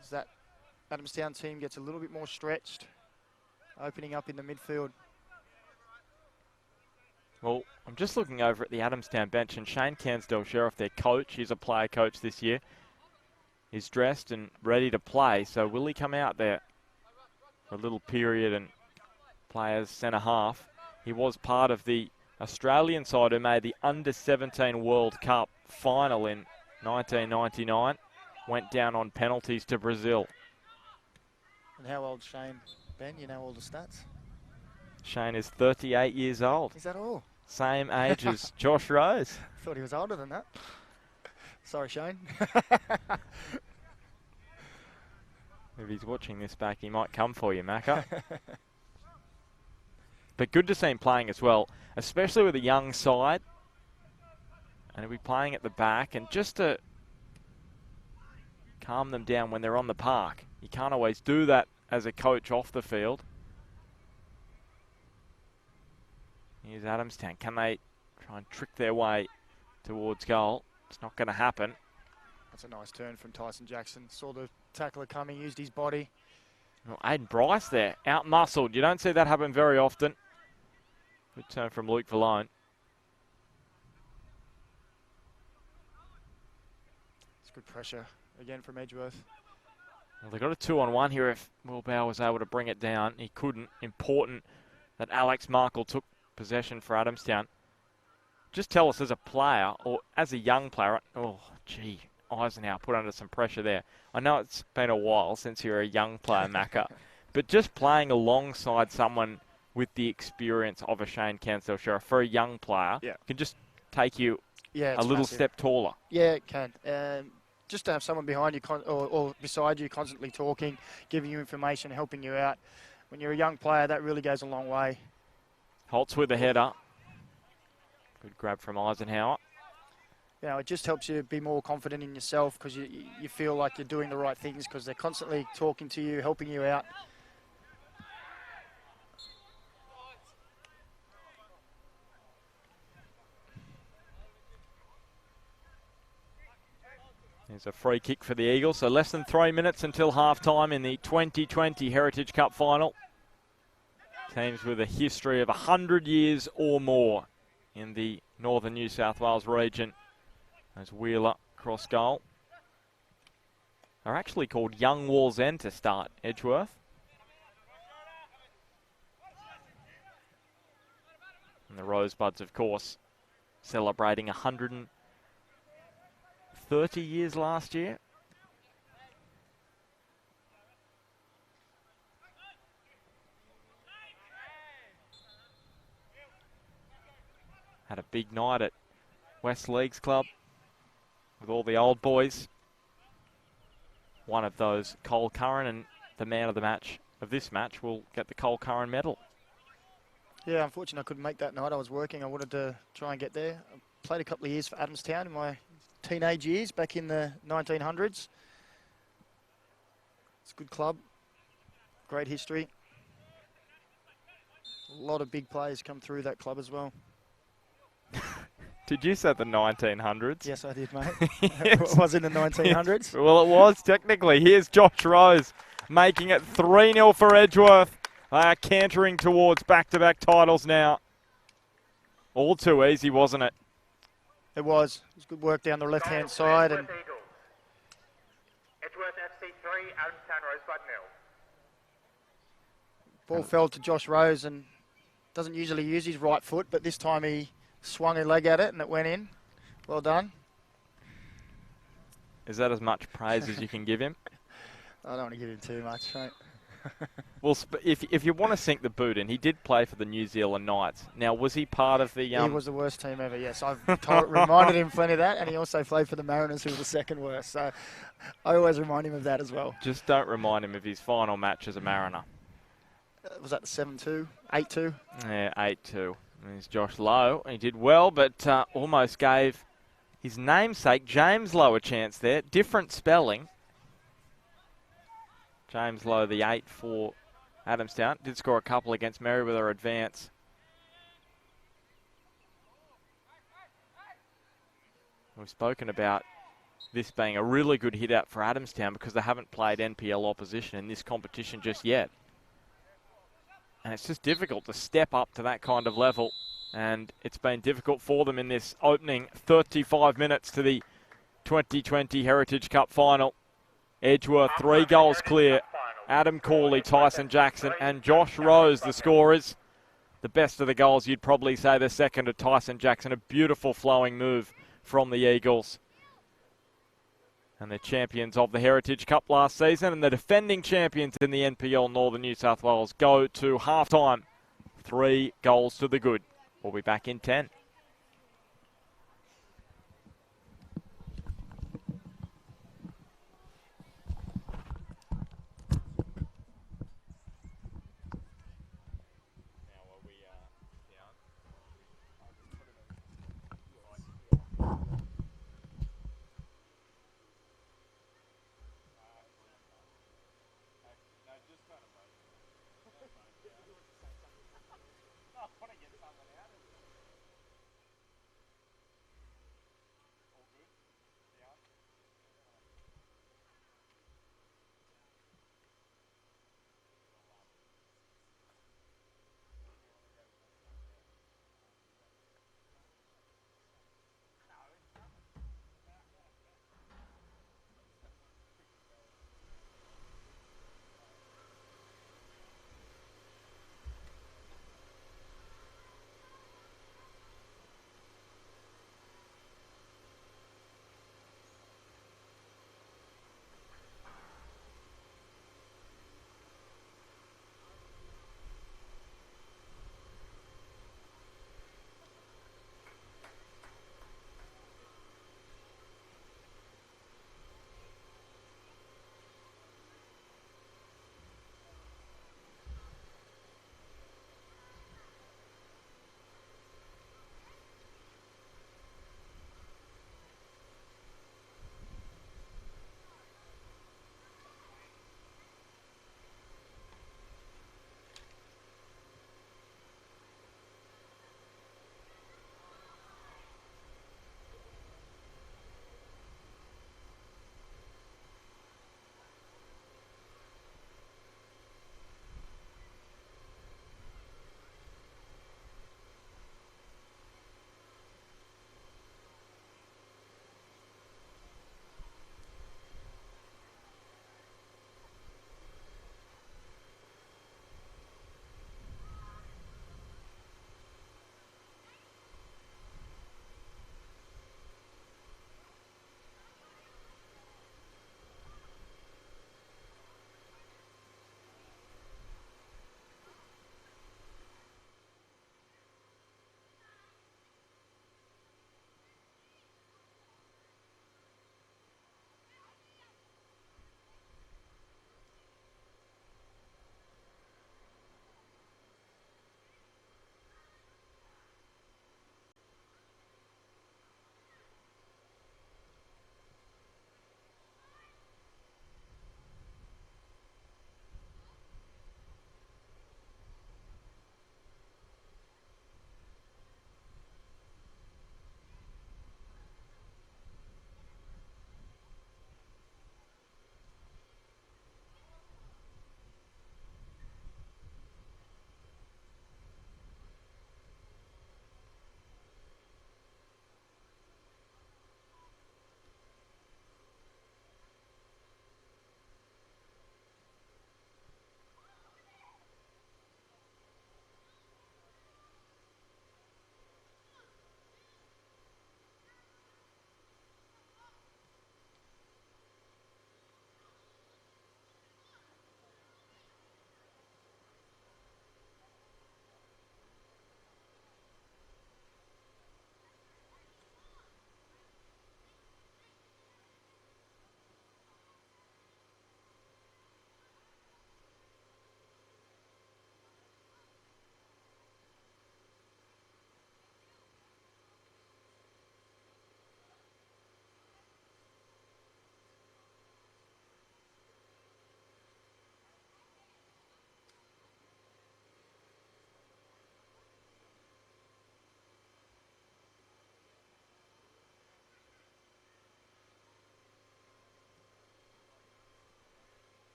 As that Adamstown team gets a little bit more stretched, opening up in the midfield. Well, I'm just looking over at the Adamstown bench, and Shane Cansdale-Sheriff, their coach, he's a player coach this year, is dressed and ready to play. So will he come out there for a little period and play as centre half? He was part of the Australian side who made the Under-17 World Cup final in 1999. Went down on penalties to Brazil. And how old Shane? Ben, you know all the stats? Shane is 38 years old. Is that all? Same age as Josh Rose. Thought he was older than that. Sorry, Shane. If he's watching this back, he might come for you, Macca. But good to see him playing as well, especially with a young side. And he'll be playing at the back, and just to calm them down when they're on the park. You can't always do that as a coach off the field. Here's Adamstown. Can they try and trick their way towards goal? It's not going to happen. That's a nice turn from Tyson Jackson. Saw the tackler coming, used his body. Well, Aiden Bryce there, out-muscled. You don't see that happen very often. Good turn from Luke Valone. It's good pressure again from Edgeworth. Well, they got a 2-on-1 here if Will Bauer was able to bring it down. He couldn't. Important that Alex Markle took possession for Adamstown. Just tell us as a player or as a young player, oh, gee, Eisenhower put under some pressure there. I know it's been a while since you're a young player, Macca, but just playing alongside someone with the experience of a Shane Cansdale-Sheriff for a young player can just take you a little massive. step taller. Yeah, it can. just to have someone behind you or beside you constantly talking, giving you information, helping you out. When you're a young player, that really goes a long way. Holtz with a header. Good grab from Eisenhower. You know, it just helps you be more confident in yourself because you feel like you're doing the right things because they're constantly talking to you, helping you out. There's a free kick for the Eagles. So less than 3 minutes until half-time in the 2020 Heritage Cup final. Teams with a history of 100 years or more in the northern New South Wales region. As Wheeler cross goal. They're actually called Young Walls End to start, Edgeworth. And the Rosebuds, of course, celebrating 130 years last year. Had a big night at West Leagues Club with all the old boys. One of those, Cole Curran, and the man of the match of this match will get the Cole Curran medal. Yeah, unfortunately I couldn't make that night. I was working. I wanted to try and get there. I played a couple of years for Adamstown in my teenage years back in the 1900s. It's a good club, great history. A lot of big players come through that club as well. Did you say the 1900s? Yes, I did, mate. Yes. It was in the 1900s. Well, it was technically. Here's Josh Rose making it 3-0 for Edgeworth. They are cantering towards back-to-back titles now. All too easy, wasn't it? It was. It was good work down the left-hand side. And Edgeworth FC 3, Adamstown Rosebud 0. ball fell to Josh Rose and doesn't usually use his right foot, but this time he swung a leg at it and it went in. Well done. Is that as much praise as you can give him? I don't want to give him too much, mate. Well, if you want to sink the boot in, he did play for the New Zealand Knights. Now, was he part of the... He was the worst team ever, yes. I've reminded him plenty of that, and he also played for the Mariners, who were the second worst. So I always remind him of that as well. Just don't remind him of his final match as a Mariner. Was that the 7-2, 8-2? Yeah, 8-2. There's Josh Lowe. He did well, but almost gave his namesake, James Lowe, a chance there. Different spelling. James Lowe, the 8 for Adamstown. Did score a couple against Merriweather Advance. We've spoken about this being a really good hit out for Adamstown because they haven't played NPL opposition in this competition just yet. And it's just difficult to step up to that kind of level. And it's been difficult for them in this opening 35 minutes to the 2020 Heritage Cup final. Edgeworth 3 goals clear. Adam Corley, Tyson Jackson and Josh Rose, the scorers. The best of the goals, you'd probably say the second to Tyson Jackson. A beautiful flowing move from the Eagles. And the champions of the Heritage Cup last season and the defending champions in the NPL Northern New South Wales go to halftime. 3 goals to the good. We'll be back in 10.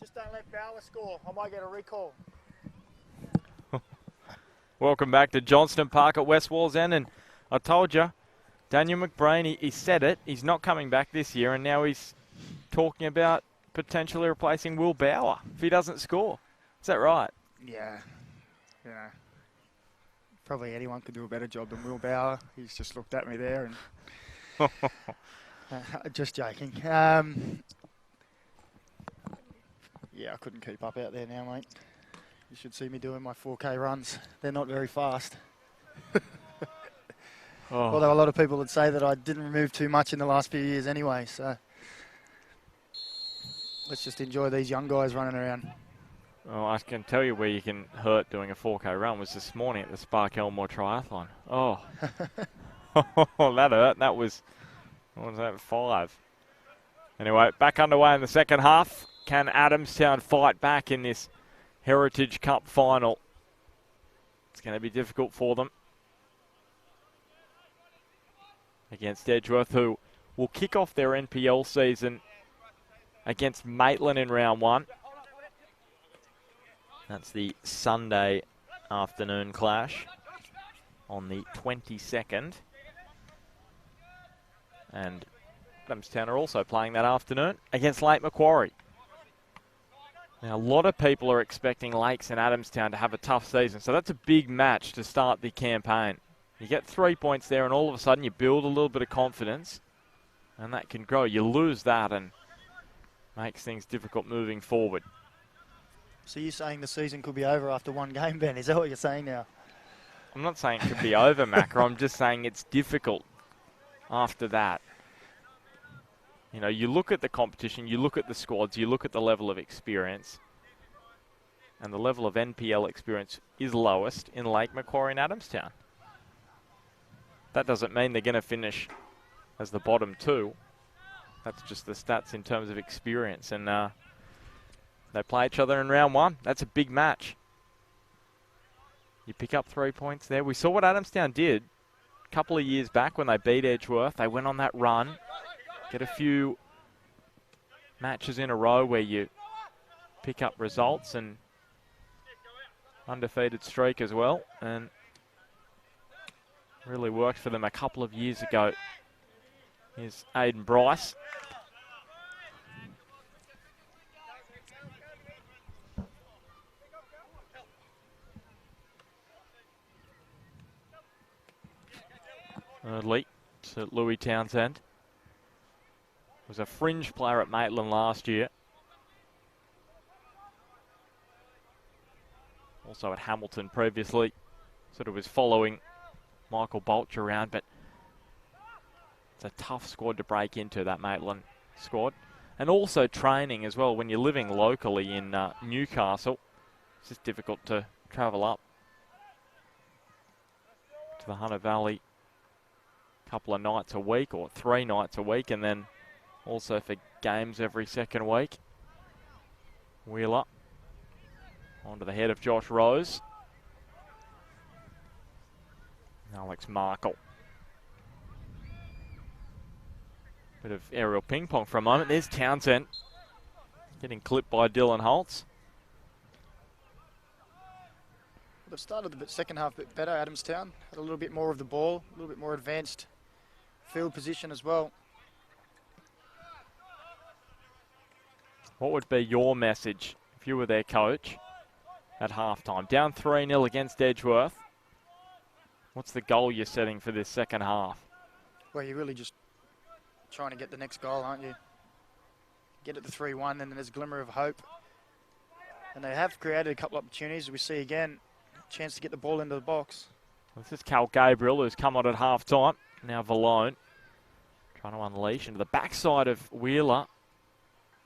Just don't let Bauer score. I might get a recall. Welcome back to Johnston Park at West Wallsend, and I told you, Daniel McBrain, he said it, he's not coming back this year, and now he's talking about potentially replacing Will Bauer if he doesn't score. Is that right? Yeah. Yeah. Probably anyone could do a better job than Will Bauer. He's just looked at me there and... just joking. Yeah, I couldn't keep up out there now, mate. You should see me doing my 4K runs. They're not very fast. Although a lot of people would say that I didn't move too much in the last few years anyway, so let's just enjoy these young guys running around. Oh, I can tell you where you can hurt doing a 4K run was this morning at the Spark Elmore Triathlon. Oh, that hurt. That was, what was that, 5? Anyway, back underway in the second half. Can Adamstown fight back in this Heritage Cup final? It's going to be difficult for them against Edgeworth, who will kick off their NPL season against Maitland in round 1. That's the Sunday afternoon clash on the 22nd. And Adamstown are also playing that afternoon against Lake Macquarie. Now, a lot of people are expecting Lakes and Adamstown to have a tough season, so that's a big match to start the campaign. You get 3 points there, and all of a sudden you build a little bit of confidence, and that can grow. You lose that, and makes things difficult moving forward. So you're saying the season could be over after one game, Ben? Is that what you're saying now? I'm not saying it could be over, Macca. I'm just saying it's difficult after that. You know, you look at the competition, you look at the squads, you look at the level of experience, and the level of NPL experience is lowest in Lake Macquarie and Adamstown. That doesn't mean they're going to finish as the bottom 2. That's just the stats in terms of experience. And they play each other in round 1. That's a big match. You pick up 3 points there. We saw what Adamstown did a couple of years back when they beat Edgeworth. They went on that run. Get a few matches in a row where you pick up results, and undefeated streak as well. And really worked for them a couple of years ago. Here's Aiden Bryce. Early to Louis Townsend. Was a fringe player at Maitland last year. Also at Hamilton previously. Sort of was following Michael Bolch around, but it's a tough squad to break into, that Maitland squad. And also training as well. When you're living locally in Newcastle, it's just difficult to travel up to the Hunter Valley a couple of nights a week, or 3 nights a week, and then also for games every second week. Wheeler onto the head of Josh Rose. Alex Markle. Bit of aerial ping pong for a moment. There's Townsend getting clipped by Dylan Holtz. They've started the second half a bit better. Adamstown had a little bit more of the ball, a little bit more advanced field position as well. What would be your message if you were their coach at halftime? Down 3-0 against Edgeworth. What's the goal you're setting for this second half? Well, you're really just trying to get the next goal, aren't you? Get it to 3-1, and there's a glimmer of hope. And they have created a couple of opportunities. We see again, a chance to get the ball into the box. This is Cal Gabriel, who's come on at half-time. Now Valone trying to unleash into the backside of Wheeler.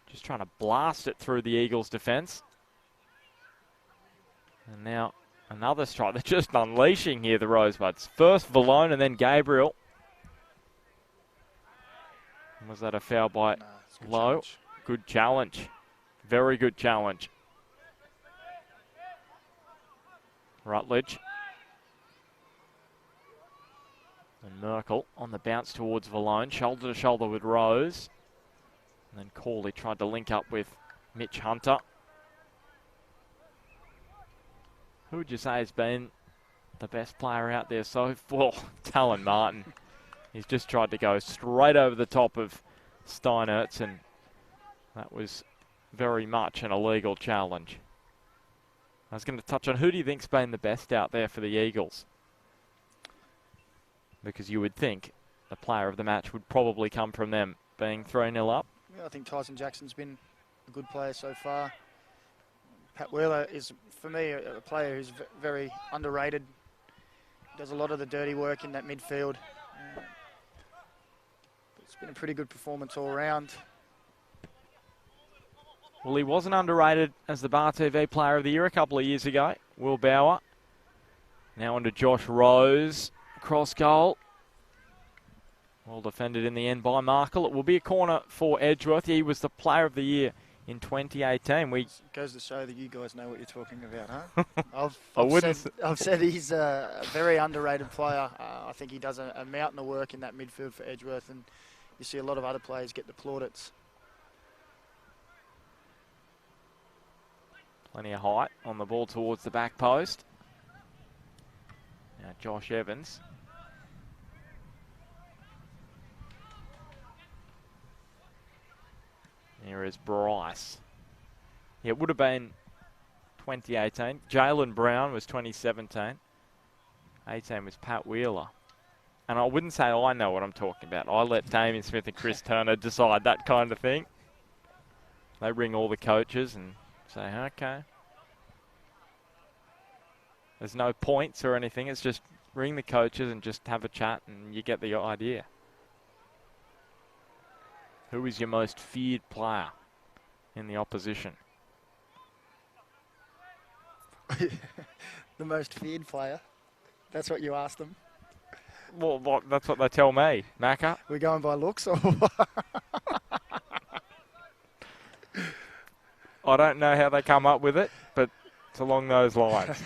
Just trying to blast it through the Eagles' defence. And now another strike. They're just unleashing here, the Rosebuds. First Valone and then Gabriel. Was that a foul by Lowe? Good challenge. Very good challenge. Rutledge. And Merkel on the bounce towards Valone. Shoulder to shoulder with Rose. And then Corley tried to link up with Mitch Hunter. Who would you say has been the best player out there so far? Talon Martin. He's just tried to go straight over the top of Steinertz, and that was very much an illegal challenge. I was going to touch on who do you think's been the best out there for the Eagles? Because you would think the player of the match would probably come from them, being 3-0 up. Yeah, I think Tyson Jackson's been a good player so far. Pat Wheeler is, for me, a player who's very underrated. Does a lot of the dirty work in that midfield. It's been a pretty good performance all around. Well, he wasn't underrated as the Bar TV Player of the Year a couple of years ago. Will Bauer. Now on to Josh Rose. Cross goal. Well defended in the end by Markle. It will be a corner for Edgeworth. He was the Player of the Year in 2018. It goes to show that you guys know what you're talking about, huh? I've said he's a very underrated player. I think he does a mountain of work in that midfield for Edgeworth, and you see a lot of other players get the plaudits. Plenty of height on the ball towards the back post. Now Josh Evans. Here is Bryce. Yeah, it would have been 2018. Jalen Brown was 2017. 18 was Pat Wheeler. And I wouldn't say I know what I'm talking about. I let Damien Smith and Chris Turner decide that kind of thing. They ring all the coaches and say, okay. There's no points or anything. It's just ring the coaches and just have a chat and you get the idea. Who is your most feared player in the opposition? The most feared player? That's what you asked them? Well, that's what they tell me. Macca? We're going by looks or what? I don't know how they come up with it, but it's along those lines.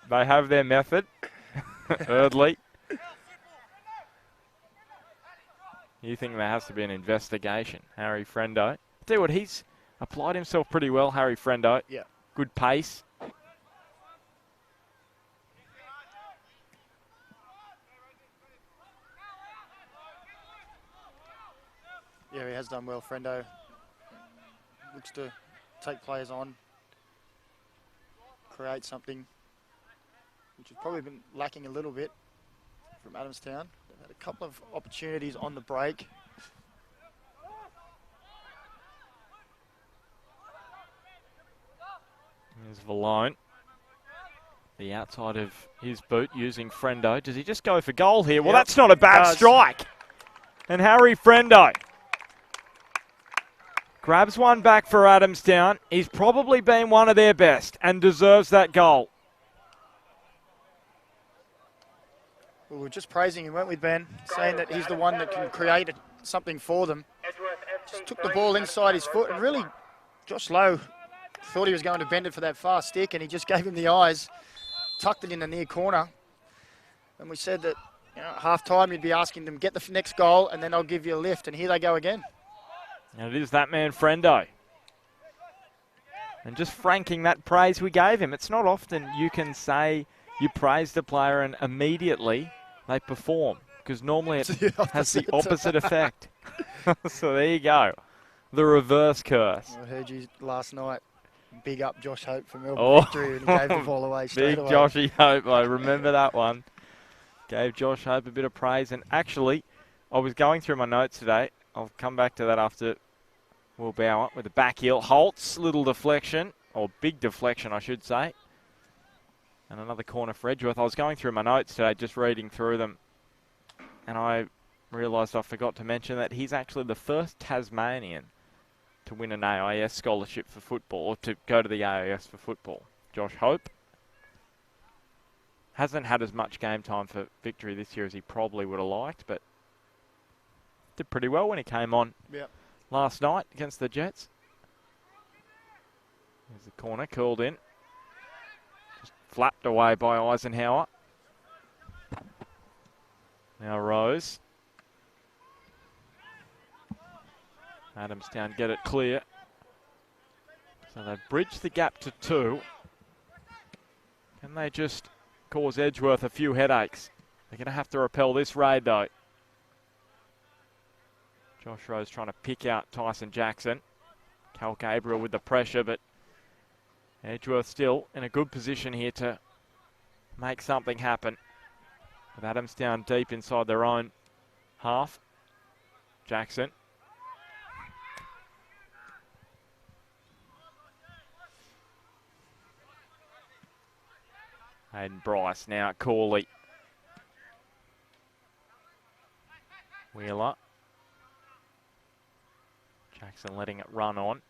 They have their method. Eardley. You think there has to be an investigation. Harry Frendo. Tell you what, he's applied himself pretty well, Harry Frendo. Yeah. Good pace. Yeah, he has done well, Frendo. Looks to take players on, create something, which has probably been lacking a little bit from Adamstown. They've had a couple of opportunities on the break. Here's Valone. The outside of his boot using Frendo. Does he just go for goal here? Well, that's not a bad strike. And Harry Frendo grabs one back for Adamstown. He's probably been one of their best and deserves that goal. Well, we're just praising him, weren't we, Ben? Saying that he's the one that can create something for them. Just took the ball inside his foot, and really, Josh Lowe thought he was going to bend it for that far stick, and he just gave him the eyes, tucked it in the near corner. And we said that, at half-time you'd be asking them, get the next goal, and then I'll give you a lift, and here they go again. And it is that man, Frendo. And just franking that praise we gave him. It's not often you can say you praise the player and immediately they perform, because normally it has the opposite effect. So there you go. The reverse curse. I heard you last night big up Josh Hope for Melbourne victory, and he gave the ball away straight away. Big Joshy Hope, I remember that one. Gave Josh Hope a bit of praise. And actually, I was going through my notes today. I'll come back to that after Will Bauer with the back heel. Holtz, little deflection, or big deflection, I should say. And another corner for Edgeworth. I was going through my notes today, just reading through them, and I realised I forgot to mention that he's actually the first Tasmanian to win an AIS scholarship for football, or to go to the AIS for football. Josh Hope hasn't had as much game time for Victory this year as he probably would have liked, but did pretty well when he came on last night against the Jets. There's the corner, curled in. Just flapped away by Eisenhower. Now Rose. Adamstown get it clear. So they've bridged the gap to 2. Can they just cause Edgeworth a few headaches? They're going to have to repel this raid, though. Josh Rose trying to pick out Tyson Jackson. Cal Gabriel with the pressure, but Edgeworth still in a good position here to make something happen. With Adamstown deep inside their own half. Jackson. Hayden Bryce now at Corley. Wheeler. Jackson letting it run on.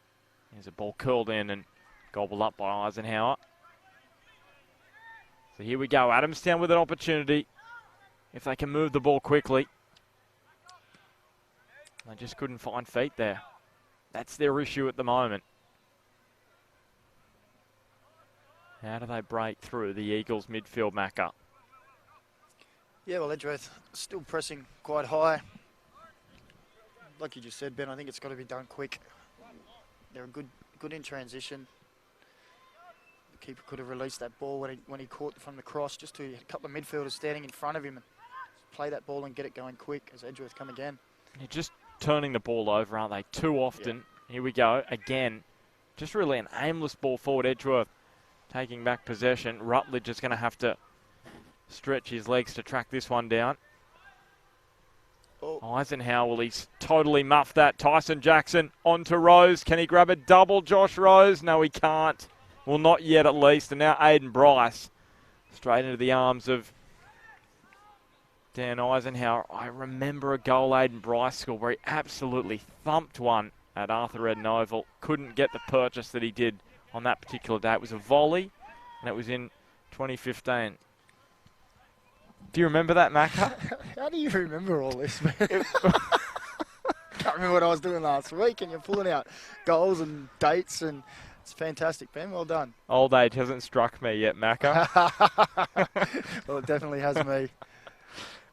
There's a ball curled in and gobbled up by Eisenhower. So here we go. Adamstown with an opportunity. If they can move the ball quickly. They just couldn't find feet there. That's their issue at the moment. How do they break through the Eagles' midfield, Macca? Yeah, well, Edgeworth still pressing quite high. Like you just said, Ben, I think it's got to be done quick. They're good in transition. The keeper could have released that ball when he caught from the cross, just to a couple of midfielders standing in front of him and play that ball and get it going quick as Edgeworth come again. They're just turning the ball over, aren't they? Too often. Yeah. Here we go again. Just really an aimless ball forward. Edgeworth taking back possession. Rutledge is going to have to stretch his legs to track this one down. Oh. Eisenhower, well, he's totally muffed that. Tyson Jackson onto Rose. Can he grab a double, Josh Rose? No, he can't. Well, not yet at least. And now Aiden Bryce straight into the arms of Dan Eisenhower. I remember a goal Aiden Bryce scored where he absolutely thumped one at Arthur Eden Oval. Couldn't get the purchase that he did on that particular day. It was a volley, and it was in 2015. Do you remember that, Macca? How do you remember all this, man? Can't remember what I was doing last week, and you're pulling out goals and dates, and it's fantastic, Ben. Well done. Old age hasn't struck me yet, Macca. Well, it definitely has me.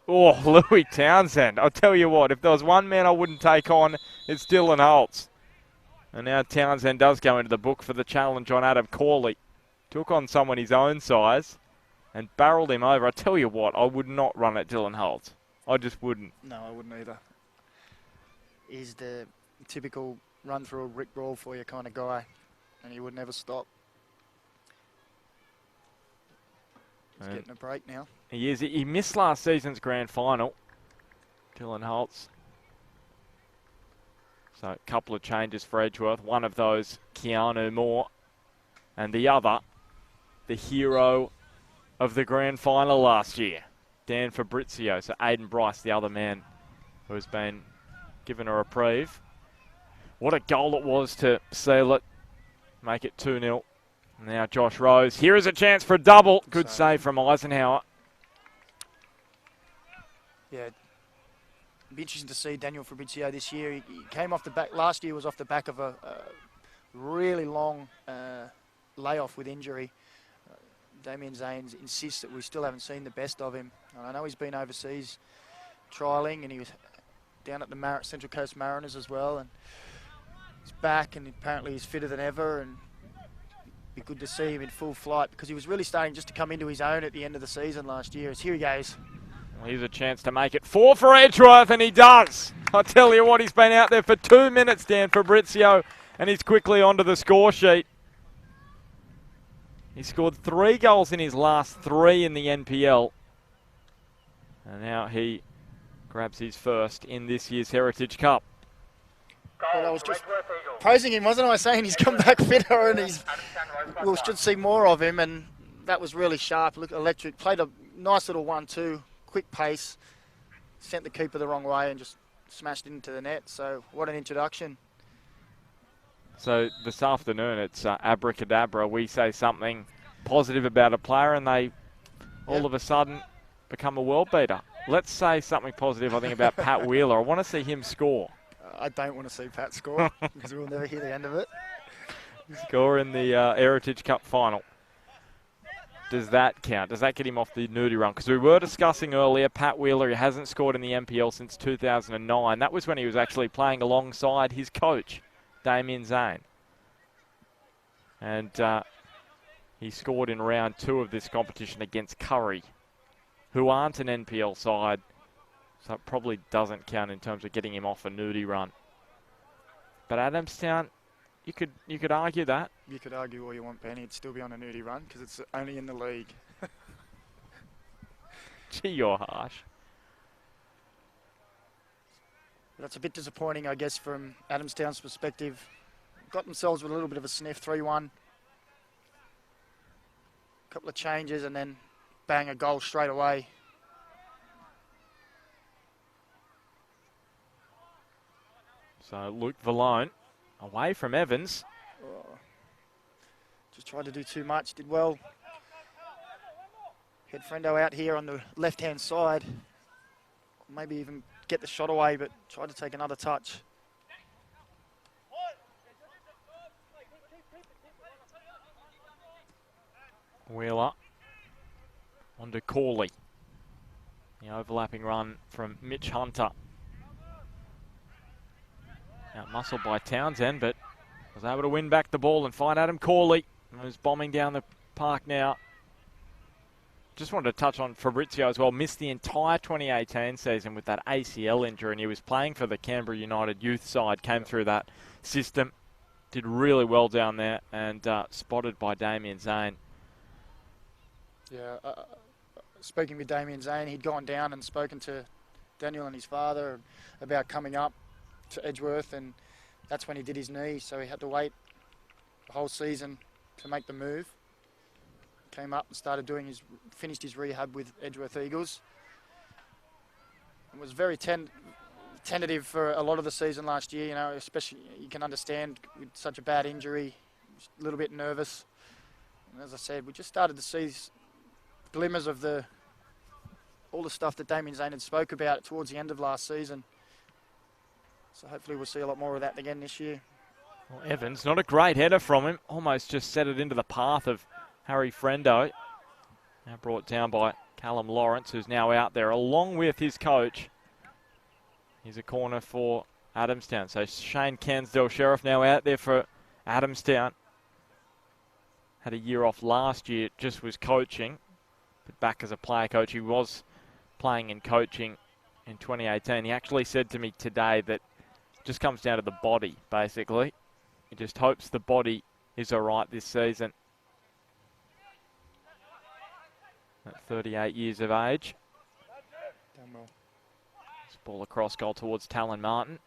Oh, Louis Townsend. I'll tell you what, if there was one man I wouldn't take on, it's Dylan Holtz. And now Townsend does go into the book for the challenge on Adam Corley. Took on someone his own size and barreled him over. I tell you what, I would not run at Dylan Holtz. I just wouldn't. No, I wouldn't either. He's the typical run through a Rick Brawl for you kind of guy, and he would never stop. He's getting a break now. He is. He missed last season's grand final, Dylan Holtz. So a couple of changes for Edgeworth. One of those, Keanu Moore, and the other, the hero of the grand final last year, Dan Fabrizio. So Aiden Bryce, the other man who has been given a reprieve. What a goal it was to seal it, make it 2-0. Now Josh Rose. Here is a chance for a double. Good save from Eisenhower. Yeah, it'd be interesting to see Daniel Fabrizio this year. He came off the back. Last year was off the back of a really long layoff with injury. Damien Zanes insists that we still haven't seen the best of him. And I know he's been overseas trialling, and he was down at the Central Coast Mariners as well. And he's back, and apparently he's fitter than ever. And be good to see him in full flight, because he was really starting just to come into his own at the end of the season last year. As here he goes. Well, here's a chance to make it 4 for Edgeworth, and he does. I tell you what, he's been out there for 2 minutes, Dan Fabrizio, and he's quickly onto the score sheet. He scored 3 goals in his last 3 in the NPL. And now he grabs his first in this year's Heritage Cup. Well, I was just praising him, wasn't I? Saying he's come back fitter, and we should see more of him. And that was really sharp. Look, electric. Played a nice little 1-2, quick pace. Sent the keeper the wrong way and just smashed into the net. So what an introduction. So this afternoon, it's abracadabra. We say something positive about a player, and they all of a sudden become a world beater. Let's say something positive, I think, about Pat Wheeler. I want to see him score. I don't want to see Pat score, because we'll never hear the end of it. Score in the Heritage Cup final. Does that count? Does that get him off the nudie run? Because we were discussing earlier, Pat Wheeler, he hasn't scored in the NPL since 2009. That was when he was actually playing alongside his coach, Damien Zane. And He scored in round 2 of this competition against Curry, who aren't an NPL side, so it probably doesn't count in terms of getting him off a nudie run. But Adamstown, you could argue that. You could argue all you want, Penny. It'd still be on a nudie run because it's only in the league. Gee, you're harsh. That's a bit disappointing, I guess, from Adamstown's perspective. Got themselves with a little bit of a sniff, 3-1. Couple of changes and then bang, a goal straight away. So Luke Valone away from Evans. Oh, just tried to do too much, did well. Had Friendo out here on the left-hand side. Maybe even get the shot away, but tried to take another touch. Wheeler on to Corley. The overlapping run from Mitch Hunter. Out-muscled by Townsend, but was able to win back the ball and find Adam Corley, who's bombing down the park now. Just wanted to touch on Fabrizio as well. Missed the entire 2018 season with that ACL injury, and he was playing for the Canberra United youth side, came through that system, did really well down there, and spotted by Damien Zane. Yeah, speaking with Damien Zane, he'd gone down and spoken to Daniel and his father about coming up to Edgeworth, and that's when he did his knee, so he had to wait the whole season to make the move. Came up and started finished his rehab with Edgeworth Eagles. It was very tentative for a lot of the season last year, you know, especially you can understand with such a bad injury, a little bit nervous. And as I said, we just started to see glimmers of all the stuff that Damien Zane had spoke about towards the end of last season. So hopefully we'll see a lot more of that again this year. Well, Evans, not a great header from him, almost just set it into the path of Harry Friendo. Now brought down by Callum Lawrence, who's now out there along with his coach. Here's a corner for Adamstown. So Shane Cansdale Sheriff now out there for Adamstown. Had a year off last year, just was coaching, but back as a player coach. He was playing and coaching in 2018. He actually said to me today that it just comes down to the body, basically. He just hopes the body is all right this season. At 38 years of age. Done well. This ball across, goal towards Talon Martin.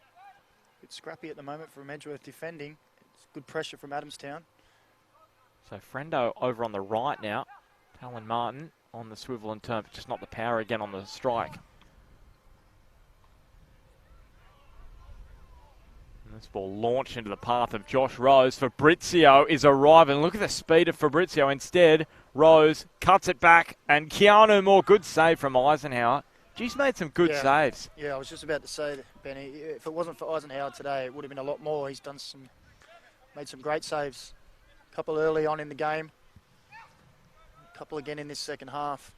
Bit scrappy at the moment from Edgeworth defending. It's good pressure from Adamstown. So Friendo over on the right now. Talon Martin on the swivel and turn, but just not the power again on the strike. And this ball launched into the path of Josh Rose. Fabrizio is arriving. Look at the speed of Fabrizio. Instead, Rose cuts it back, and Keanu Moore, good save from Eisenhower. He's made some good saves. Yeah, I was just about to say that, Benny. If it wasn't for Eisenhower today, it would have been a lot more. He's made some great saves. A couple early on in the game. A couple again in this second half.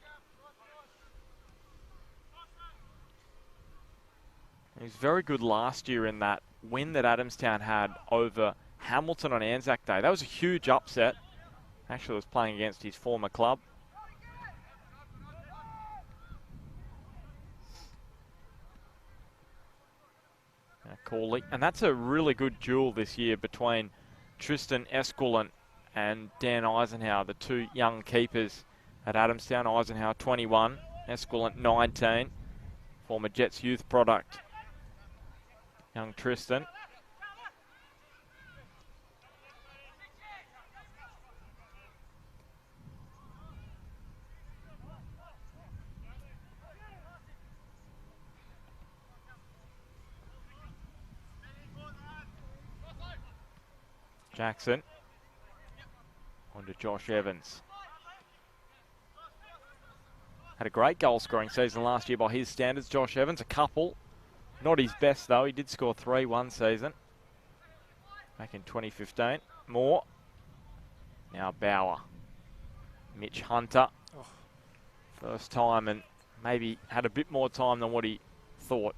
He was very good last year in that win that Adamstown had over Hamilton on Anzac Day. That was a huge upset. Actually was playing against his former club. Corley. And that's a really good duel this year between Tristan Esquilin and Dan Eisenhower, the two young keepers at Adamstown. Eisenhower 21, Esquilin 19, former Jets youth product. Young Tristan. Jackson. On to Josh Evans. Had a great goal scoring season last year by his standards, Josh Evans. A couple. Not his best though. He did score 3 one season. Back in 2015. Moore. Now Bauer. Mitch Hunter. Oh. First time, and maybe had a bit more time than what he thought.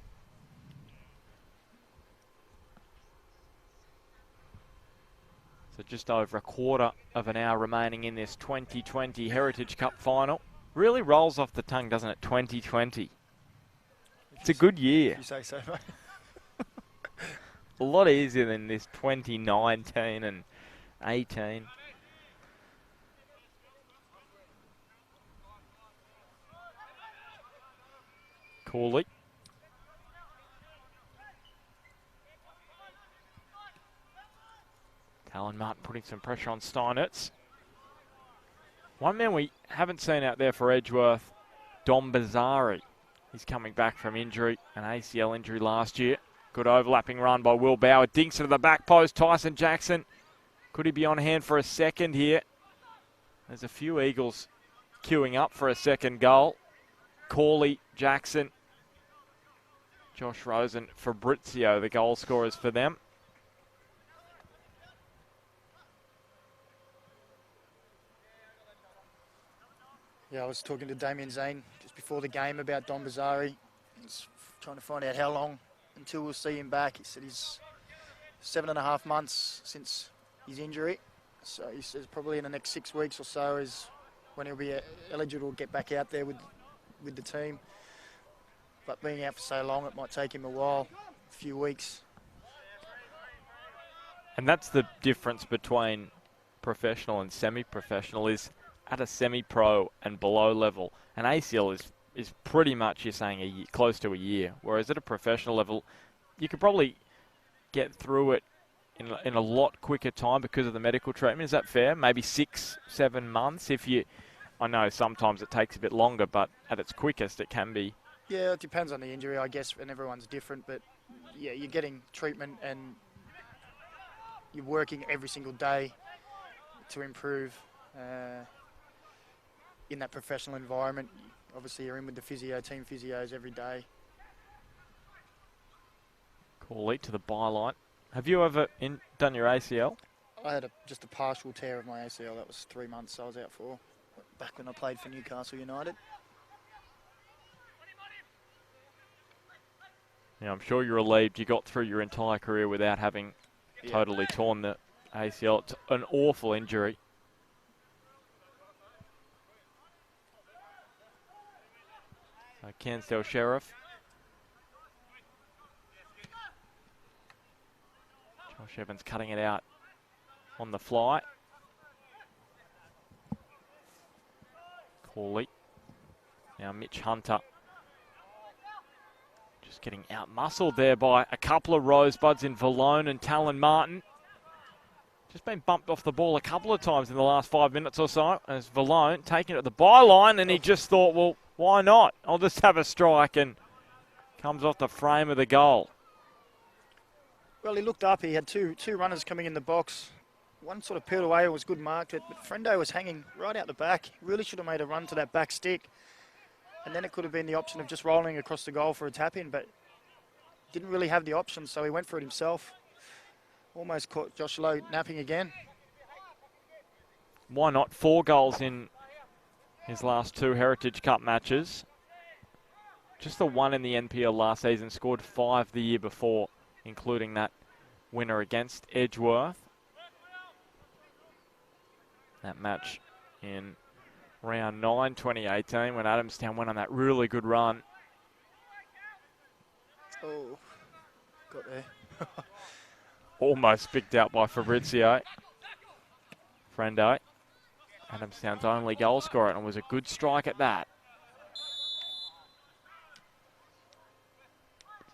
So just over a quarter of an hour remaining in this 2020 Heritage Cup final. Really rolls off the tongue, doesn't it? 2020. It's a good year. You say so, mate. A lot easier than this 2019 and 18. Cooley. Talon Martin putting some pressure on Steinertz. One man we haven't seen out there for Edgeworth, Dom Bazari. He's coming back from injury, an ACL injury last year. Good overlapping run by Will Bauer. Dinks into the back post. Tyson Jackson. Could he be on hand for a second here? There's a few Eagles queuing up for a second goal. Corley, Jackson, Josh Rosen, Fabrizio, the goal scorers for them. Yeah, I was talking to Damien Zane just before the game about Don Bazari. He's trying to find out how long until we'll see him back. He said he's 7.5 months since his injury. So he says probably in the next 6 weeks or so is when he'll be eligible to get back out there with the team. But being out for so long, it might take him a while, a few weeks. And that's the difference between professional and semi-professional, is at a semi-pro and below level. An ACL is pretty much, you're saying, close to a year. Whereas at a professional level, you could probably get through it in a lot quicker time because of the medical treatment. Is that fair? Maybe 6-7 months if you... I know sometimes it takes a bit longer, but at its quickest it can be. Yeah, it depends on the injury, I guess, and everyone's different. But yeah, you're getting treatment and you're working every single day to improve in that professional environment. Obviously, you're in with the team physios every day. Call it to the byline. Have you ever done your ACL? I had just a partial tear of my ACL. That was 3 months I was out for, back when I played for Newcastle United. Yeah, I'm sure you're relieved you got through your entire career without having totally torn the ACL. It's an awful injury. So Cairnsdale Sheriff. Josh Evans cutting it out on the fly. Corley. Now Mitch Hunter. Just getting out-muscled there by a couple of Rosebuds in Valone and Talon Martin. Just been bumped off the ball a couple of times in the last 5 minutes or so. As Valone taking it at the byline, and he just thought, well, why not? I'll just have a strike, and comes off the frame of the goal. Well, he looked up. He had two runners coming in the box. One sort of peeled away and was good marked it, but Frendo was hanging right out the back. He really should have made a run to that back stick. And then it could have been the option of just rolling across the goal for a tap-in, but didn't really have the option, so he went for it himself. Almost caught Josh Lowe napping again. Why not? 4 goals in his last 2 Heritage Cup matches. Just the one in the NPL last season, scored 5 the year before, including that winner against Edgeworth. That match in round 9, 2018, when Adamstown went on that really good run. Oh, got there. Almost picked out by Fabrizio. Frendo, Adamstown's only goal scorer, and was a good strike at that.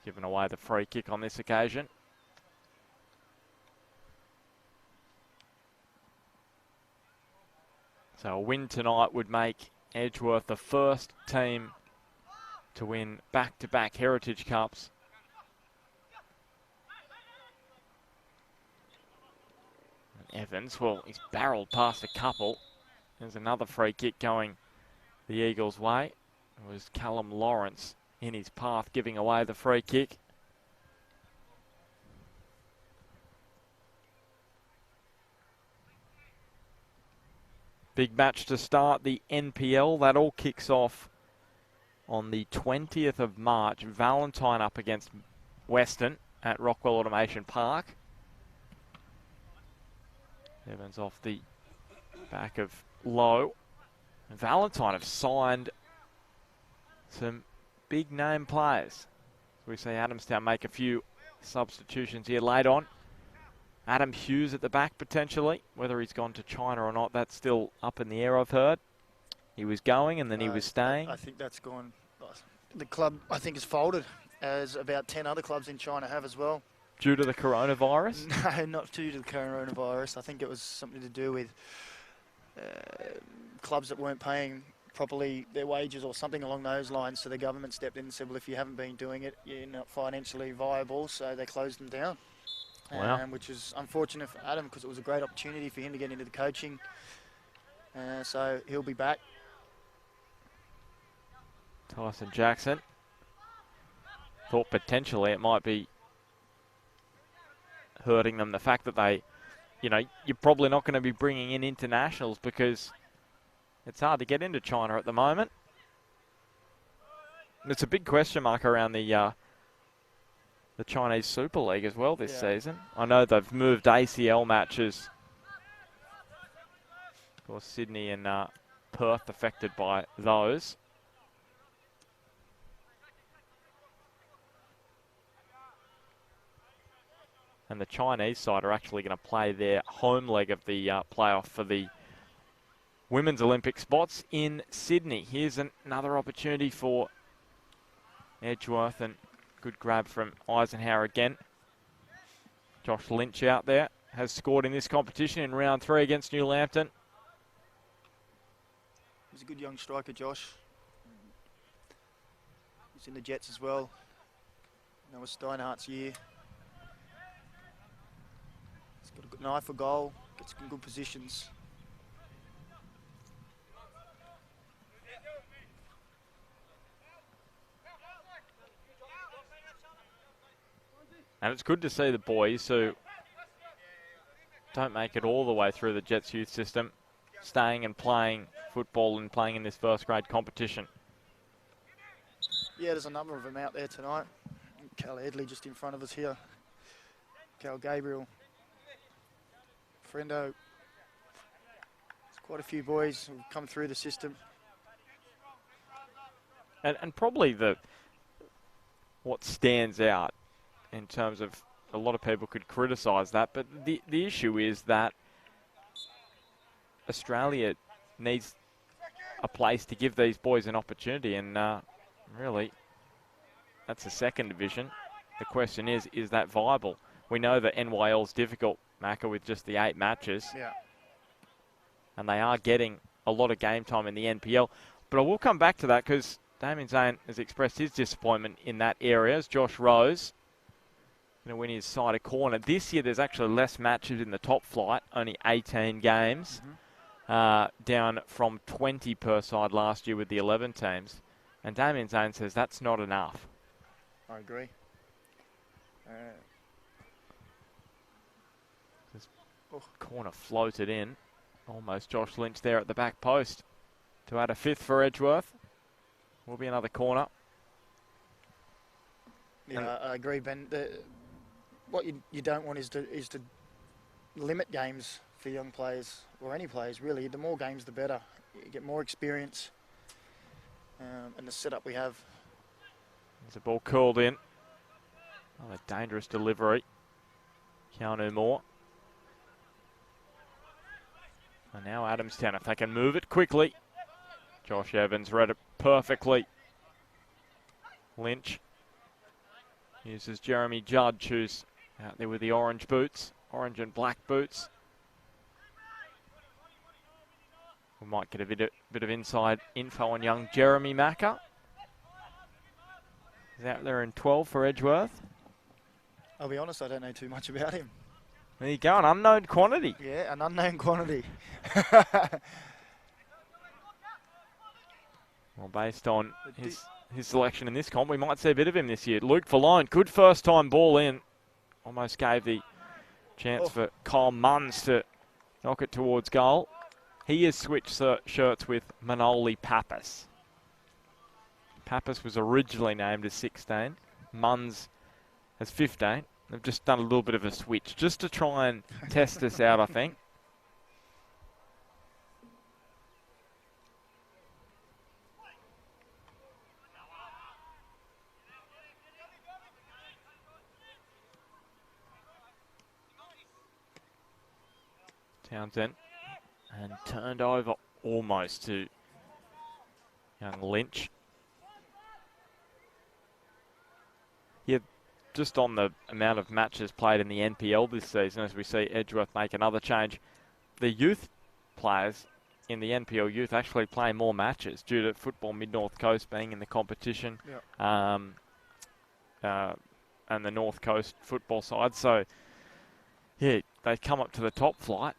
Giving away the free kick on this occasion. So a win tonight would make Edgeworth the first team to win back-to-back Heritage Cups. And Evans, well, he's barreled past a couple. There's another free kick going the Eagles' way. It was Callum Lawrence in his path giving away the free kick. Big match to start the NPL. That all kicks off on the 20th of March. Valentine up against Western at Rockwell Automation Park. Evans off the back of Lowe. And Valentine have signed some big name players. We see Adamstown make a few substitutions here late on. Adam Hughes at the back potentially. Whether he's gone to China or not, that's still up in the air, I've heard. He was going and then he was staying. I think that's gone. The club, I think, has folded, as about 10 other clubs in China have as well. Due to the coronavirus? No, not due to the coronavirus. I think it was something to do with clubs that weren't paying properly their wages or something along those lines. So the government stepped in and said, well, if you haven't been doing it, you're not financially viable. So they closed them down, wow. Which is unfortunate for Adam because it was a great opportunity for him to get into the coaching. So he'll be back. Tyson Jackson thought potentially it might be hurting them, the fact that they, you're probably not going to be bringing in internationals because it's hard to get into China at the moment. And it's a big question mark around the Chinese Super League as well this season. I know they've moved ACL matches. Of course, Sydney and Perth affected by those. And the Chinese side are actually going to play their home leg of the playoff for the Women's Olympic spots in Sydney. Here's another opportunity for Edgeworth, and good grab from Eisenhower again. Josh Lynch out there has scored in this competition in round 3 against New Lambton. He's a good young striker, Josh. He's in the Jets as well. That was Steinhardt's year. He's got a good eye for goal, gets in good positions. And it's good to see the boys who don't make it all the way through the Jets youth system staying and playing football and playing in this first grade competition. Yeah, there's a number of them out there tonight. Cal Edley just in front of us here. Cal Gabriel. Friendo. There's quite a few boys who've come through the system. And probably what stands out in terms of, a lot of people could criticise that, but the issue is that Australia needs a place to give these boys an opportunity, and really, that's the second division. The question is that viable? We know that NYL's difficult, Macca, with just the 8 matches. Yeah. And they are getting a lot of game time in the NPL. But I will come back to that because Damien Zane has expressed his disappointment in that area as Josh Rose going to win his side a corner. This year there's actually less matches in the top flight, only 18 games, down from 20 per side last year with the 11 teams. And Damien Zane says that's not enough. I agree. Corner floated in. Almost Josh Lynch there at the back post to add a 5th for Edgeworth. Will be another corner. Yeah, I agree, Ben. What you don't want is to limit games for young players, or any players really. The more games, the better. You get more experience, and the setup we have. There's a ball curled in. Oh, a dangerous delivery. Keanu Moore. And now Adamstown, if they can move it quickly. Josh Evans read it perfectly. Lynch uses Jeremy Judge, who's out there with the orange boots, orange and black boots. We might get a bit of inside info on young Jeremy Macca. He's out there in 12 for Edgeworth. I'll be honest, I don't know too much about him. There you go, an unknown quantity. Yeah, an unknown quantity. Well, based on his selection in this comp, we might see a bit of him this year. Luke Valone, good first-time ball in. Almost gave the chance for Kyle Munns to knock it towards goal. He has switched shirts with Manoli Pappas. Pappas was originally named as 16. Munns as 15. They've just done a little bit of a switch just to try and test us out, I think. Townsend. And turned over almost to young Lynch. Yeah, just on the amount of matches played in the NPL this season, as we see Edgeworth make another change, the youth players in the NPL youth actually play more matches due to Football Mid-North Coast being in the competition. Yep. And the North Coast football side. So, yeah, they come up to the top flight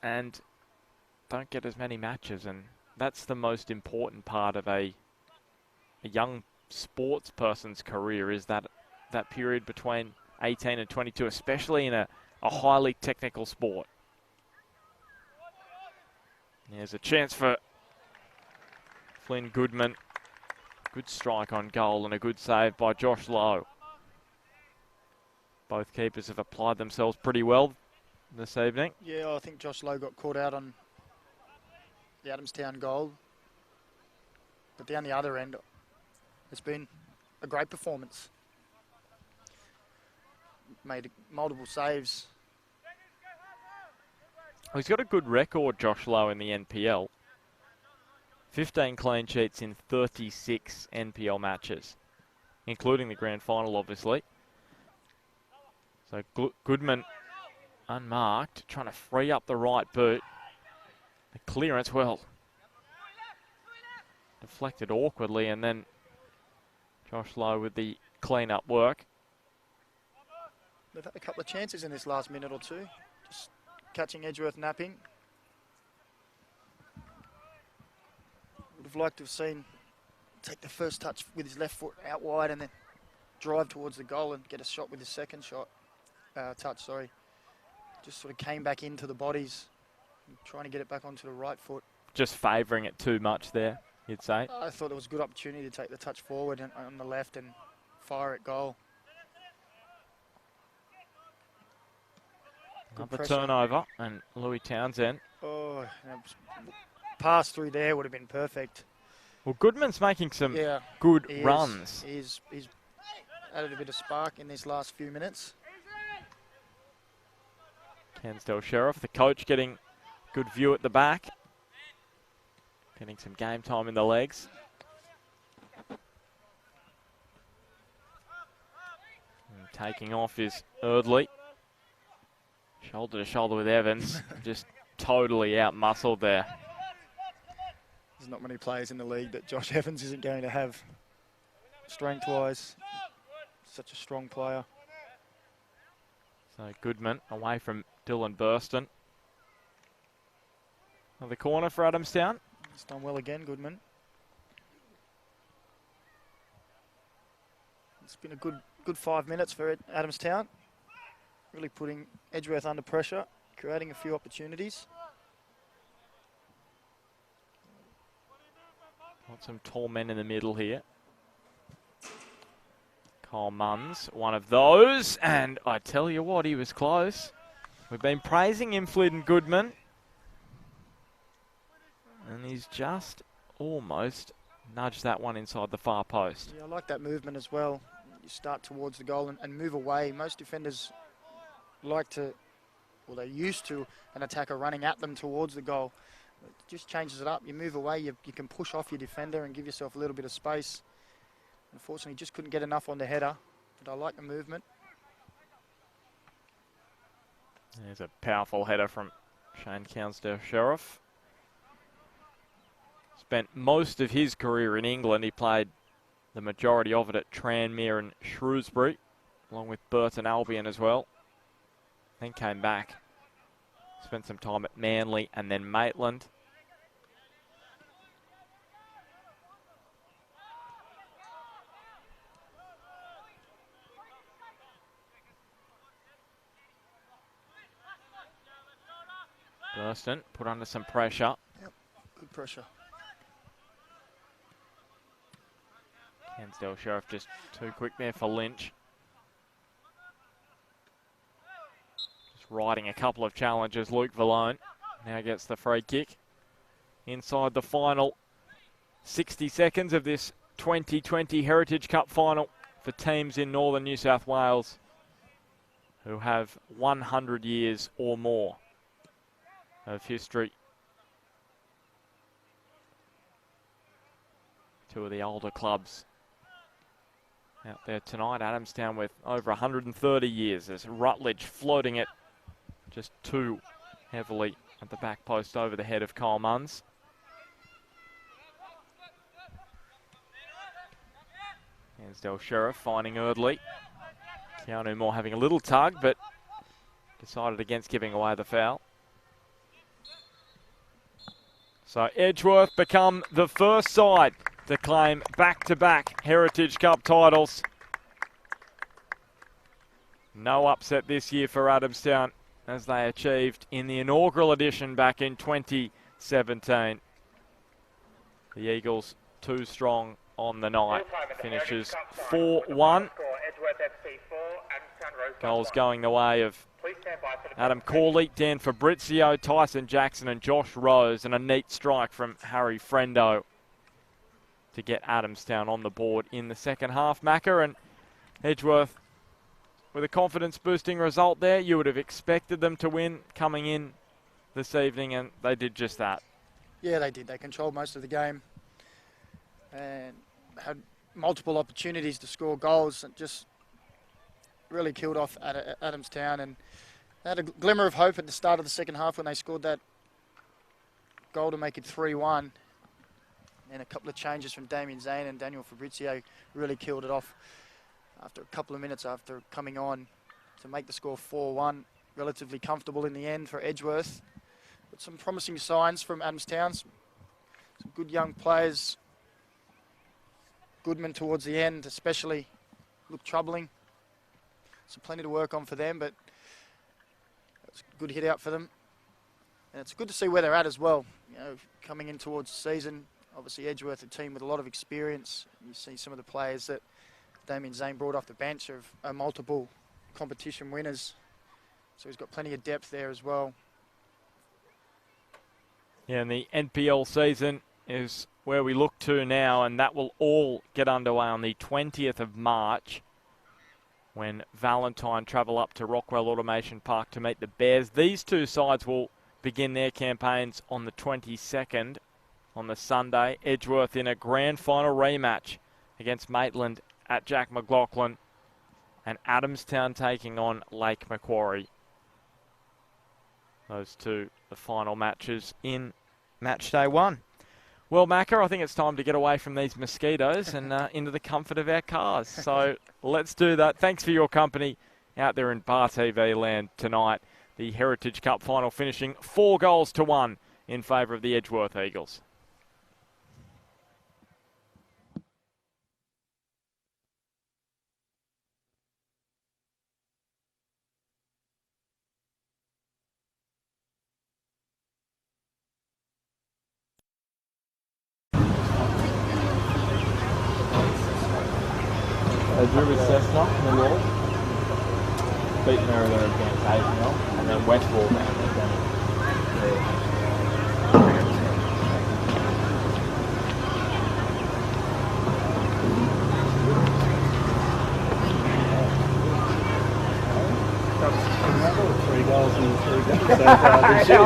and don't get as many matches. And that's the most important part of a young sports person's career, is that period between 18 and 22, especially in a highly technical sport. There's a chance for Flynn Goodman. Good strike on goal and a good save by Josh Lowe. Both keepers have applied themselves pretty well this evening. Yeah, I think Josh Lowe got caught out on the Adamstown goal. But down the other end, it's been a great performance. Made multiple saves. He's got a good record, Josh Lowe, in the NPL. 15 clean sheets in 36 NPL matches, including the grand final, obviously. So Goodman unmarked, trying to free up the right boot. The clearance, well, deflected awkwardly, and then Josh Lowe with the clean-up work. They've had a couple of chances in this last minute or two. Just catching Edgeworth napping. Would have liked to have seen take the first touch with his left foot out wide and then drive towards the goal and get a shot with his second touch. Just sort of came back into the bodies, trying to get it back onto the right foot. Just favouring it too much there, you'd say? I thought it was a good opportunity to take the touch forward and, on the left and fire at goal. Another turnover, and Louis Townsend. Oh, pass through there would have been perfect. Well, Goodman's making some good runs. He's added a bit of spark in these last few minutes. Cairnsdale Sheriff, the coach, getting good view at the back. Getting some game time in the legs. And taking off is Erdley. Shoulder to shoulder with Evans. Just totally out-muscled there. There's not many players in the league that Josh Evans isn't going to have strength-wise. Such a strong player. So Goodman away from Dylan Burston. Another corner for Adamstown. He's done well again, Goodman. It's been a good 5 minutes for Adamstown. Really putting Edgeworth under pressure, creating a few opportunities. Got some tall men in the middle here. Kyle Munns, one of those, and I tell you what, he was close. We've been praising him, Flynn Goodman, and he's just almost nudged that one inside the far post. Yeah, I like that movement as well. You start towards the goal and move away. Most defenders like to, well, they're used to an attacker running at them towards the goal. It just changes it up. You move away, you can push off your defender and give yourself a little bit of space. Unfortunately, just couldn't get enough on the header, but I like the movement. There's a powerful header from Shane Cairnsdale Sheriff. Spent most of his career in England. He played the majority of it at Tranmere and Shrewsbury, along with Burton Albion as well. Then came back, spent some time at Manly and then Maitland. Burston put under some pressure. Yep, good pressure. Cairnsdale Sheriff just too quick there for Lynch. Just riding a couple of challenges. Luke Vallone now gets the free kick. Inside the final 60 seconds of this 2020 Heritage Cup final for teams in northern New South Wales who have 100 years or more. of history. Two of the older clubs out there tonight. Adamstown with over 130 years as Rutledge floating it just too heavily at the back post over the head of Kyle Munns. Here's Del Sheriff finding Erdley. Keanu Moore having a little tug, but decided against giving away the foul. So Edgeworth become the first side to claim back-to-back Heritage Cup titles. No upset this year for Adamstown, as they achieved in the inaugural edition back in 2017. The Eagles too strong on the night. Finishes 4-1. Goals going the way of Adam Corley, Dan Fabrizio, Tyson Jackson and Josh Rose, and a neat strike from Harry Frendo to get Adamstown on the board in the second half. Macca, and Edgeworth with a confidence-boosting result there. You would have expected them to win coming in this evening, and they did just that. Yeah, they did. They controlled most of the game and had multiple opportunities to score goals and just really killed off Adamstown, and they had a glimmer of hope at the start of the second half when they scored that goal to make it 3-1. And a couple of changes from Damien Zane and Daniel Fabrizio really killed it off after a couple of minutes after coming on to make the score 4-1. Relatively comfortable in the end for Edgeworth. But some promising signs from Adamstown. Some good young players. Goodman towards the end especially looked troubling. So plenty to work on for them, but it's a good hit out for them. And it's good to see where they're at as well. You know, coming in towards the season, obviously Edgeworth, a team with a lot of experience. You see some of the players that Damien Zane brought off the bench are multiple competition winners. So he's got plenty of depth there as well. Yeah, and the NPL season is where we look to now, and that will all get underway on the 20th of March when Valentine travel up to Rockwell Automation Park to meet the Bears. These two sides will begin their campaigns on the 22nd on the Sunday. Edgeworth in a grand final rematch against Maitland at Jack McLaughlin, and Adamstown taking on Lake Macquarie. Those two, the final matches in match day 1. Well, Macca, I think it's time to get away from these mosquitoes and into the comfort of our cars. So let's do that. Thanks for your company out there in Bar TV land tonight. The Heritage Cup final finishing 4-1 in favour of the Edgeworth Eagles. They drew with Cessnock in the wall, beat Merida against 8-0, and then Westwall down goals in 3 games so far this year.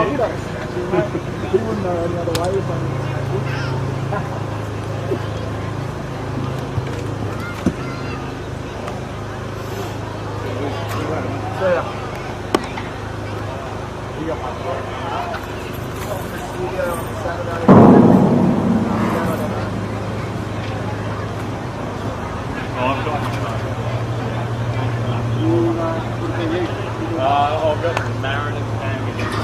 He wouldn't know any other way if I I've got Mariners game against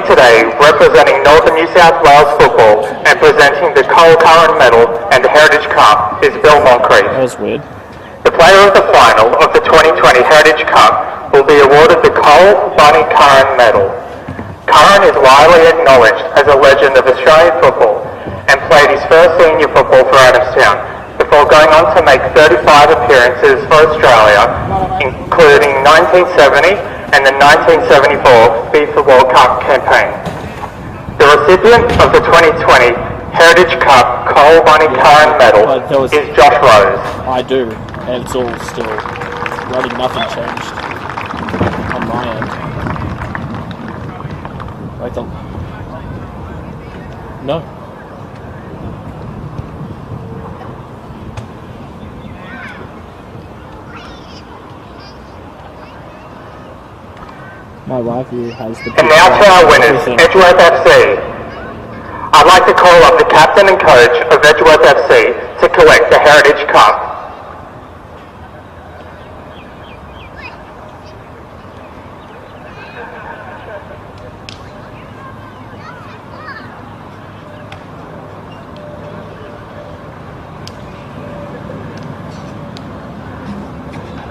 today, representing Northern New South Wales football and presenting the Cole Curran Medal and the Heritage Cup is Bill Moncrief. That was weird. The player of the final of the 2020 Heritage Cup will be awarded the Cole Bunny Curran Medal. Curran is widely acknowledged as a legend of Australian football and played his first senior football for Adamstown before going on to make 35 appearances for Australia, including 1970 and the 1974 FIFA World Cup campaign. The recipient of the 2020 Heritage Cup Cole Bunny Curran Medal is Josh Rose. I do, and it's all still running, nothing changed on my end. Like the... No. My wife here has the... And now to our winners, Edgeworth FC. I'd like to call up the captain and coach of Edgeworth FC to collect the Heritage Cup.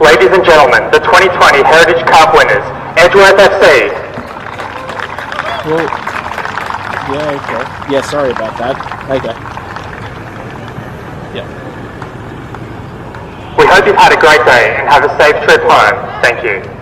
Ladies and gentlemen, the 2020 Heritage Cup winners, Edgeworth FC. Well, yeah, okay. Yeah, sorry about that. Okay. Yeah. We hope you've had a great day and have a safe trip home. Thank you.